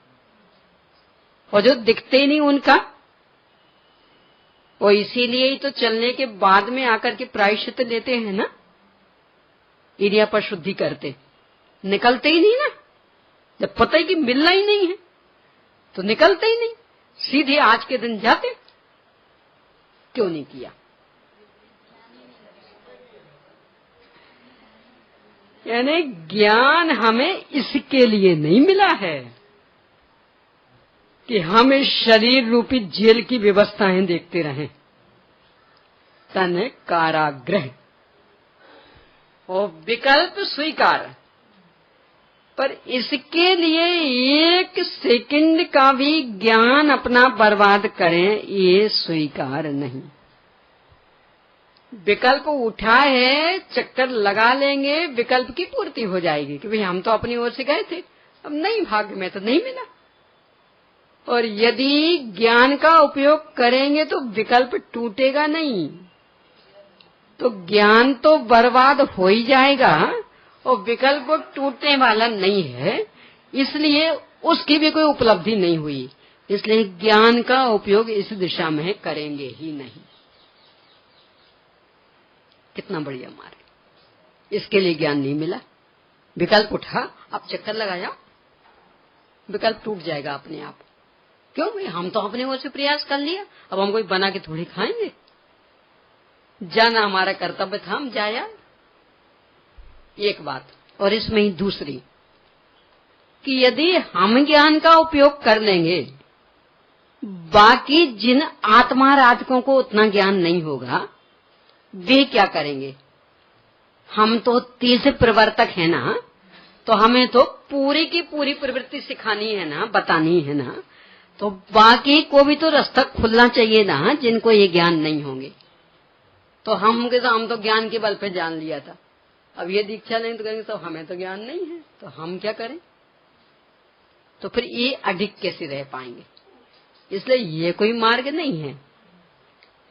और जो दिखते ही नहीं उनका। और इसीलिए ही तो चलने के बाद में आकर के प्रायश्चित लेते हैं ना, एरिया पर शुद्धि करते, निकलते ही नहीं ना। जब पता ही कि मिलना ही नहीं है तो निकलते ही नहीं, सीधे आज के दिन जाते। क्यों नहीं किया? यानी ज्ञान हमें इसके लिए नहीं मिला है कि हम इस शरीर रूपी जेल की व्यवस्थाएं देखते रहें। तन कारागृह, और विकल्प स्वीकार। पर इसके लिए 1 सेकंड का भी ज्ञान अपना बर्बाद करें, ये स्वीकार नहीं। विकल्प उठा है, चक्कर लगा लेंगे, विकल्प की पूर्ति हो जाएगी कि भाई हम तो अपनी ओर से गए थे, अब नहीं, भाग्य में तो नहीं मिला। और यदि ज्ञान का उपयोग करेंगे तो विकल्प टूटेगा नहीं, तो ज्ञान तो बर्बाद हो ही जाएगा और विकल्प टूटने वाला नहीं है, इसलिए उसकी भी कोई उपलब्धि नहीं हुई। इसलिए ज्ञान का उपयोग इस दिशा में करेंगे ही नहीं। कितना बढ़िया मार्ग, इसके लिए ज्ञान नहीं मिला। विकल्प उठा, अब चक्कर लगाया, विकल्प टूट जाएगा अपने आप। क्यों भाई, हम तो अपने ओर से प्रयास कर लिया, अब हम कोई बना के थोड़ी खाएंगे। जाना हमारा कर्तव्य था, हम जाया। एक बात, और इसमें ही दूसरी कि यदि हम ज्ञान का उपयोग कर लेंगे, बाकी जिन आत्माराधकों को उतना ज्ञान नहीं होगा, वे क्या करेंगे? हम तो 30 प्रवर्तक है ना, तो हमें तो पूरी की पूरी प्रवृत्ति सिखानी है ना, बतानी है ना, तो बाकी को भी तो रास्ता खुलना चाहिए ना, जिनको ये ज्ञान नहीं होंगे। तो हम तो ज्ञान के बल पे जान लिया था, अब ये दीक्षा नहीं तो कहेंगे तो हमें तो ज्ञान नहीं है, तो हम क्या करें? तो फिर ये अडिग कैसे रह पाएंगे? इसलिए ये कोई मार्ग नहीं है।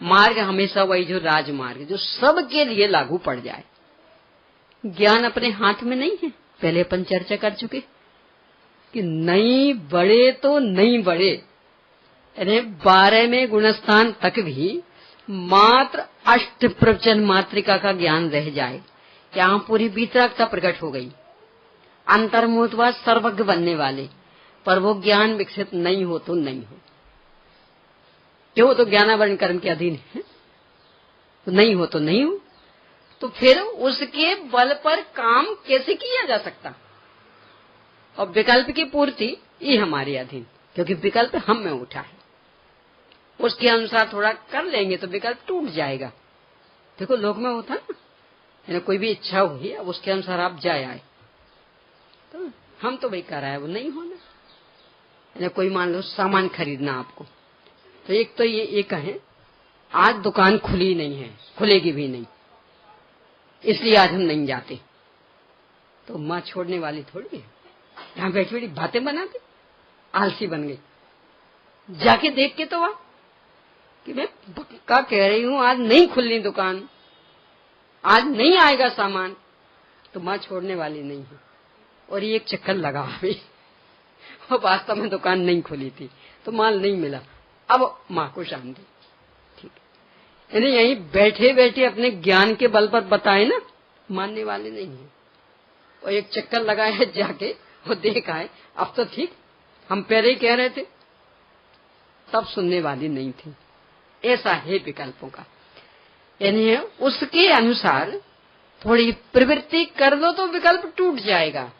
मार्ग हमेशा वही जो राजमार्ग, जो सबके लिए लागू पड़ जाए। ज्ञान अपने हाथ में नहीं है, पहले अपन चर्चा कर चुके कि नहीं बढ़े तो नहीं बढ़े, यानी 12वें गुणस्थान तक भी मात्र अष्ट प्रवचन मात्रिका का ज्ञान रह जाए, यहाँ पूरी वितरागता प्रकट हो गई, अंतर्मुखता सर्वज्ञ बनने वाले, पर वो ज्ञान विकसित नहीं हो तो नहीं हो। क्यों? तो ज्ञानावरण कर्म के अधीन है, तो नहीं हो तो नहीं हो। तो फिर उसके बल पर काम कैसे किया जा सकता? और विकल्प की पूर्ति ये हमारे अधीन, क्योंकि विकल्प हम में उठा है, उसके अनुसार थोड़ा कर लेंगे तो विकल्प टूट जाएगा। देखो लोक में होता ना, कोई भी इच्छा हुई, अब उसके अनुसार आप जाए आए, तो हम तो वही कर रहा है, वो नहीं होना। कोई मान लो सामान खरीदना आपको, तो एक तो ये कहें आज दुकान खुली नहीं है, खुलेगी भी नहीं, इसलिए आज हम नहीं जाते, तो माँ छोड़ने वाली थोड़ी है, यहाँ बैठी बैठी बातें बनाते, आलसी बन गई। जाके देख के तो वहां कि मैं पक्का कह रही हूं आज नहीं खुलनी दुकान, आज नहीं आएगा सामान, तो माँ छोड़ने वाली नहीं है। और ये एक चक्कर लगा भी, और वास्तव में दुकान नहीं खुली थी, तो माल नहीं मिला, अब माँ को शांति, ठीक है। यानी यहीं बैठे बैठे अपने ज्ञान के बल पर बताए ना, मानने वाले नहीं है। और एक चक्कर लगाया जाके वो देखा है, अब तो ठीक, हम पहले ही कह रहे थे, तब सुनने वाली नहीं थी। ऐसा है विकल्पों का, यानी उसके अनुसार थोड़ी प्रवृत्ति कर लो तो विकल्प टूट जाएगा,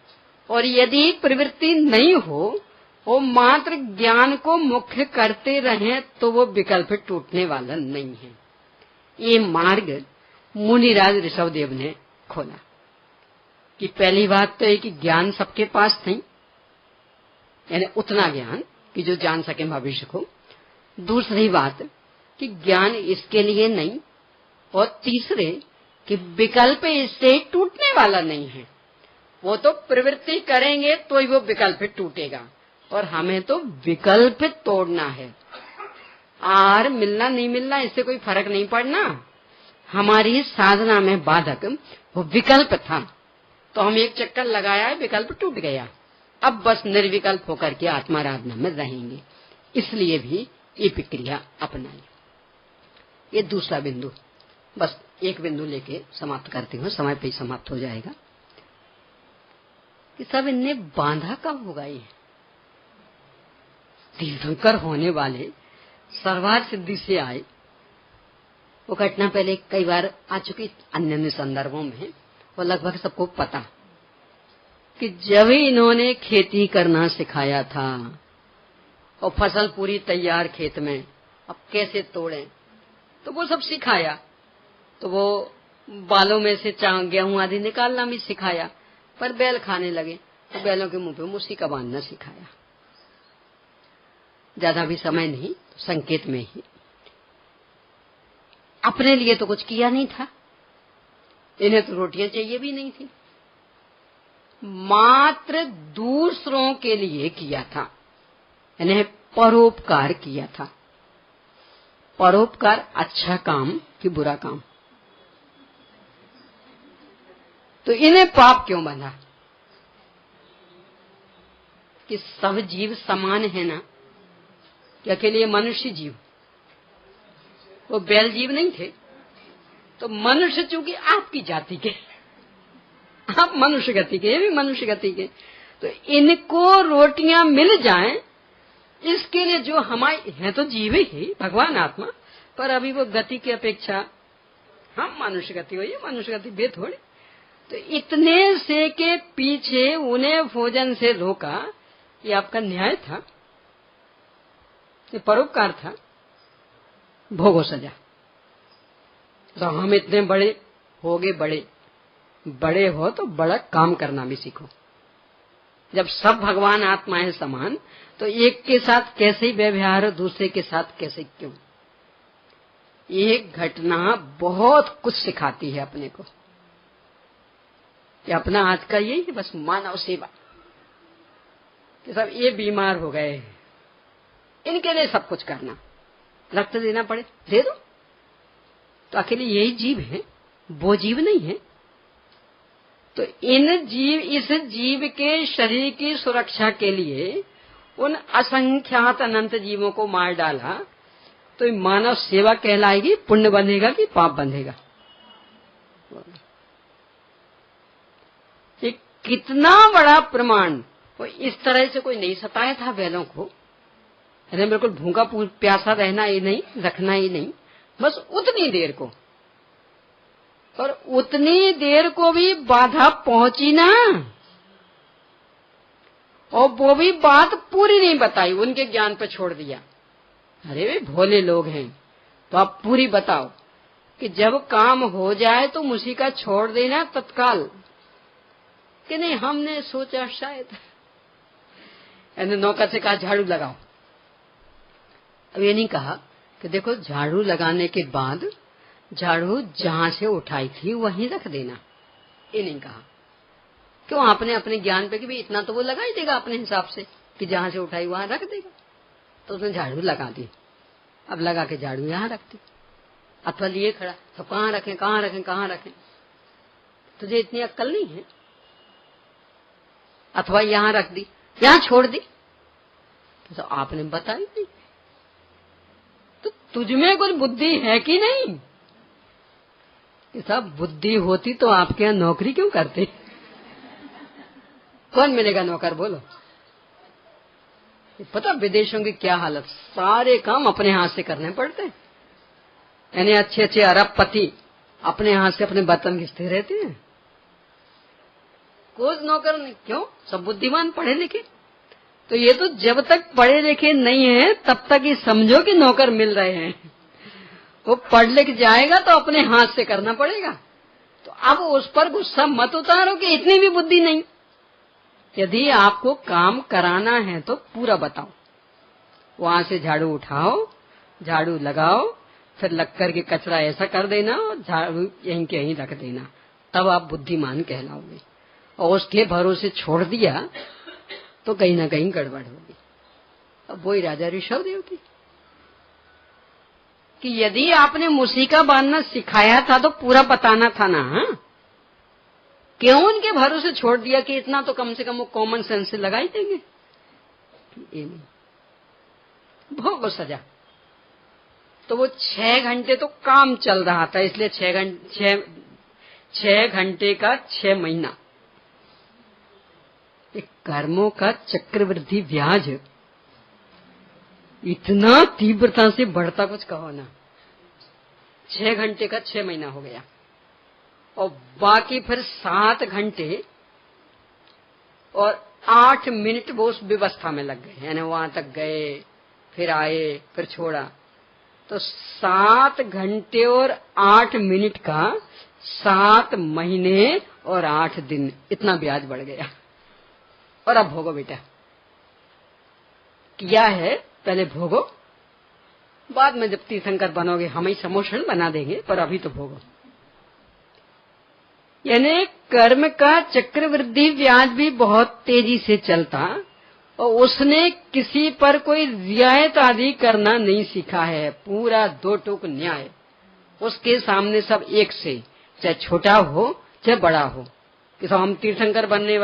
और यदि प्रवृत्ति नहीं हो, वो मात्र ज्ञान को मुख्य करते रहें, तो वो विकल्प टूटने वाला नहीं है। ये मार्ग मुनिराज ऋषभदेव ने खोला कि पहली बात तो है कि ज्ञान सबके पास नहीं, यानी उतना ज्ञान कि जो जान सके भविष्य को। दूसरी बात कि ज्ञान इसके लिए नहीं, और तीसरे कि विकल्प इससे टूटने वाला नहीं है। वो तो प्रवृत्ति करेंगे तो ही वो विकल्प टूटेगा, और हमें तो विकल्प तोड़ना है। आर मिलना नहीं मिलना इससे कोई फर्क नहीं पड़ना, हमारी साधना में बाधक वो विकल्प था, तो हम एक चक्कर लगाया, विकल्प टूट गया, अब बस निर्विकल्प होकर के आत्माराधना में रहेंगे। इसलिए भी ये प्रक्रिया अपनाई। ये दूसरा बिंदु, बस एक बिंदु लेके समाप्त करती हूँ, समय पे ही समाप्त हो जाएगा कि सब इनने बांधा कब होगा। ये तीर्थंकर होने वाले सर्वार्थ सिद्धि से आए, वो घटना पहले कई बार आ चुकी अन्य संदर्भों में, और लगभग सबको पता कि जब इन्होंने खेती करना सिखाया था और फसल पूरी तैयार खेत में, अब कैसे तोड़ें, तो वो सब सिखाया। तो वो बालों में से गेहूं आदि निकालना भी सिखाया, पर बैल खाने लगे तो बैलों के मुंह पे मूसिका बांधना सिखाया। ज्यादा भी समय नहीं, तो संकेत में ही। अपने लिए तो कुछ किया नहीं था, इन्हें तो रोटियां चाहिए भी नहीं थी, मात्र दूसरों के लिए किया था, इन्हें परोपकार किया था। परोपकार अच्छा काम कि बुरा काम? तो इन्हें पाप क्यों बंधा? कि सब जीव समान है ना, कि अकेले ये मनुष्य जीव, वो बैल जीव नहीं थे। तो मनुष्य चूंकि आपकी जाति के, आप मनुष्य गति के, ये भी मनुष्य गति के, तो इनको रोटियां मिल जाएं, इसके लिए जो हमारे हैं तो जीव ही, भगवान आत्मा, पर अभी वो गति की अपेक्षा हम मनुष्य गति हो, ये मनुष्य गति बे थोड़ी। तो इतने से के पीछे उन्हें भोजन से रोका, ये आपका न्याय था, ये परोपकार था, भोगो सजा। तो हम इतने बड़े हो गए, बड़े हो तो बड़ा काम करना भी सीखो। जब सब भगवान आत्माएं समान, तो एक के साथ कैसे व्यवहार हो, दूसरे के साथ कैसे क्यों। एक घटना बहुत कुछ सिखाती है अपने को, कि अपना आज का यही है बस मानव सेवा, कि सब ये बीमार हो गए, इनके लिए सब कुछ करना, रक्त देना पड़े दे दो। तो अकेले यही जीव है, वो जीव नहीं है। तो इस जीव के शरीर की सुरक्षा के लिए उन असंख्यात अनंत जीवों को मार डाला, तो मानव सेवा कहलाएगी, पुण्य बंधेगा कि पाप बंधेगा? ये कितना बड़ा प्रमाण। वो इस तरह से कोई नहीं सताया था बैलों को, अरे बिल्कुल भूखा प्यासा रहना ही नहीं, रखना ही नहीं, बस उतनी देर को। पर उतनी देर को भी बाधा पहुंची ना, और वो भी बात पूरी नहीं बताई, उनके ज्ञान पर छोड़ दिया। अरे वे भोले लोग हैं, तो आप पूरी बताओ कि जब काम हो जाए तो मूसिका छोड़ देना तत्काल, कि नहीं हमने सोचा शायद। नौकर से कहा झाड़ू लगाओ। अब ये नहीं कहा कि देखो झाड़ू लगाने के बाद झाड़ू जहां से उठाई थी वहीं रख देना, ये नहीं कहा। क्यों? आपने अपने ज्ञान पे कि भी इतना तो वो लगा ही देगा अपने हिसाब से, कि जहां से उठाई वहां रख देगा। तो उसने झाड़ू लगा दी, अब लगा के झाड़ू यहां रख दी, अथवा लिए खड़ा, तो कहाँ रखें कहाँ रखें कहाँ रखें? तुझे इतनी अक्ल नहीं है? अथवा यहां रख दी, यहां छोड़ दी, तो आपने बताई नहीं। तो तुझमें कुछ बुद्धि है कि नहीं? सब बुद्धि होती तो आपके यहाँ नौकरी क्यों करते? कौन मिलेगा नौकर बोलो? पता विदेशों की क्या हालत, सारे काम अपने हाथ से करने पड़ते हैं। यानी अच्छे अच्छे अरबपति अपने हाथ से अपने बर्तन घिसते रहते हैं। कोई नौकर नहीं, क्यों? सब बुद्धिमान पढ़े लिखे। तो ये तो जब तक पढ़े लिखे नहीं है तब तक ही समझो कि नौकर मिल रहे हैं। वो पढ़ लिख जाएगा तो अपने हाथ से करना पड़ेगा। तो अब उस पर गुस्सा मत उतारो कि इतनी भी बुद्धि नहीं। यदि आपको काम कराना है तो पूरा बताओ, वहां से झाड़ू उठाओ, झाड़ू लगाओ, फिर लक्कर के कचरा ऐसा कर देना और झाड़ू यहीं के यहीं रख देना, तब आप बुद्धिमान कहलाओगे। और उसके भरोसे छोड़ दिया तो कहीं ना कहीं गड़बड़ होगी। अब वही राजा ऋषभदेव की, कि यदि आपने मूसिका बांधना सिखाया था तो पूरा बताना था ना। क्यों उनके भरोसे छोड़ दिया कि इतना तो कम से कम वो कॉमन सेंस से लगा ही देंगे? ये नहीं, भोगो सजा। तो वो 6 घंटे तो काम चल रहा था, इसलिए 6 घंटे का 6 महीना। कर्मों का चक्रवृद्धि ब्याज इतना तीव्रता से बढ़ता, कुछ कहो ना। 6 घंटे का 6 महीना हो गया, और बाकी फिर 7 घंटे और 8 मिनट वो उस व्यवस्था में लग गए। यानी वहां तक गए, फिर आए, फिर छोड़ा। तो 7 घंटे और 8 मिनट का 7 महीने और 8 दिन इतना ब्याज बढ़ गया। और अब भोगो बेटा, किया है पहले भोगो, बाद में जब तीर्थंकर बनोगे हम ही समोषण बना देंगे, पर अभी तो भोगो। यानी कर्म का चक्रवृद्धि ब्याज भी बहुत तेजी से चलता, और उसने किसी पर कोई रियायत आदि करना नहीं सीखा है। पूरा 2 टूक न्याय, उसके सामने सब एक से, चाहे छोटा हो चाहे बड़ा हो, कि सब हम तीर्थंकर बनने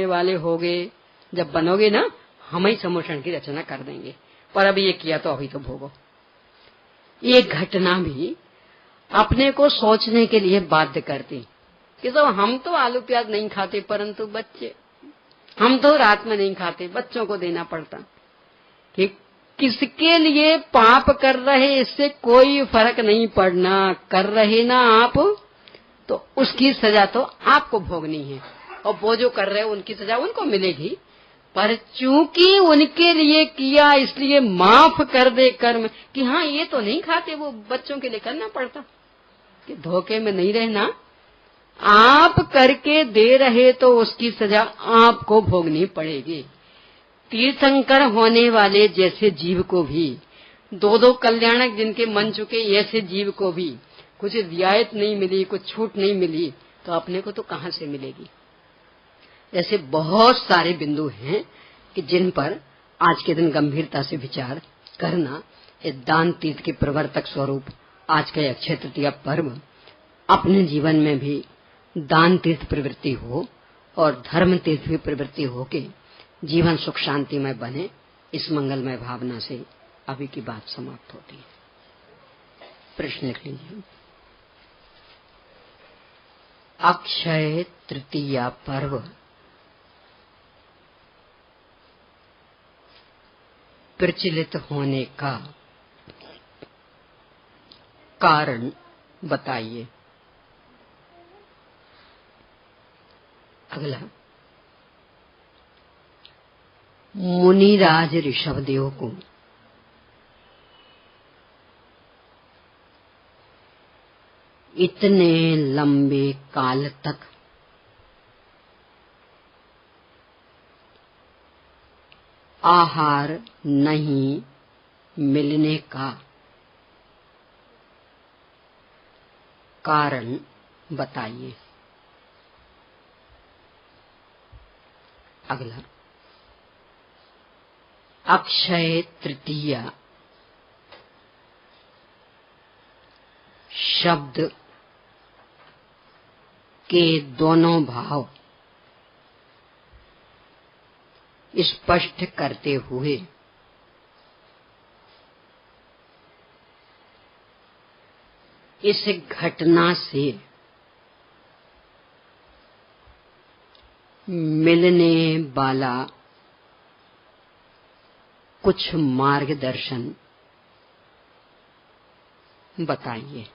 वाले होगे। जब बनोगे ना हम ही समोषण की रचना कर देंगे, पर अभी ये किया तो अभी तो भोगो। ये घटना भी अपने को सोचने के लिए बाध्य करती कि तो हम तो आलू प्याज नहीं खाते, परंतु बच्चे, हम तो रात में नहीं खाते, बच्चों को देना पड़ता। कि किसके लिए पाप कर रहे इससे कोई फर्क नहीं पड़ना, कर रहे ना आप तो उसकी सजा तो आपको भोगनी है, और वो जो कर रहे हैं उनकी सजा उनको मिलेगी। पर चूंकि उनके लिए किया इसलिए माफ कर दे कर्म, कि हाँ ये तो नहीं खाते, वो बच्चों के लिए करना पड़ता। कि धोखे में नहीं रहना, आप करके दे रहे तो उसकी सजा आपको भोगनी पड़ेगी। तीर्थंकर होने वाले जैसे जीव को भी, 2 कल्याणक जिनके मन चुके ऐसे जीव को भी कुछ रियायत नहीं मिली, कुछ छूट नहीं मिली, तो अपने को तो कहां से मिलेगी। ऐसे बहुत सारे बिंदु हैं कि जिन पर आज के दिन गंभीरता से विचार करना। इस दान तीर्थ के प्रवर्तक स्वरूप आज का अक्षय तृतीया पर्व अपने जीवन में भी दान तीर्थ प्रवृत्ति हो और धर्म तीर्थ भी प्रवृत्ति हो के जीवन सुख शांतिमय बने, इस मंगलमय भावना से अभी की बात समाप्त होती है। प्रश्न लिख लीजिए। अक्षय तृतीया पर्व प्रचलित होने का कारण बताइए। अगला, मुनिराज ऋषभदेव को इतने लंबे काल तक आहार नहीं मिलने का कारण बताइए। अगला, अक्षय तृतीया शब्द के दोनों भाव स्पष्ट करते हुए इस घटना से मिलने वाला कुछ मार्गदर्शन बताइए।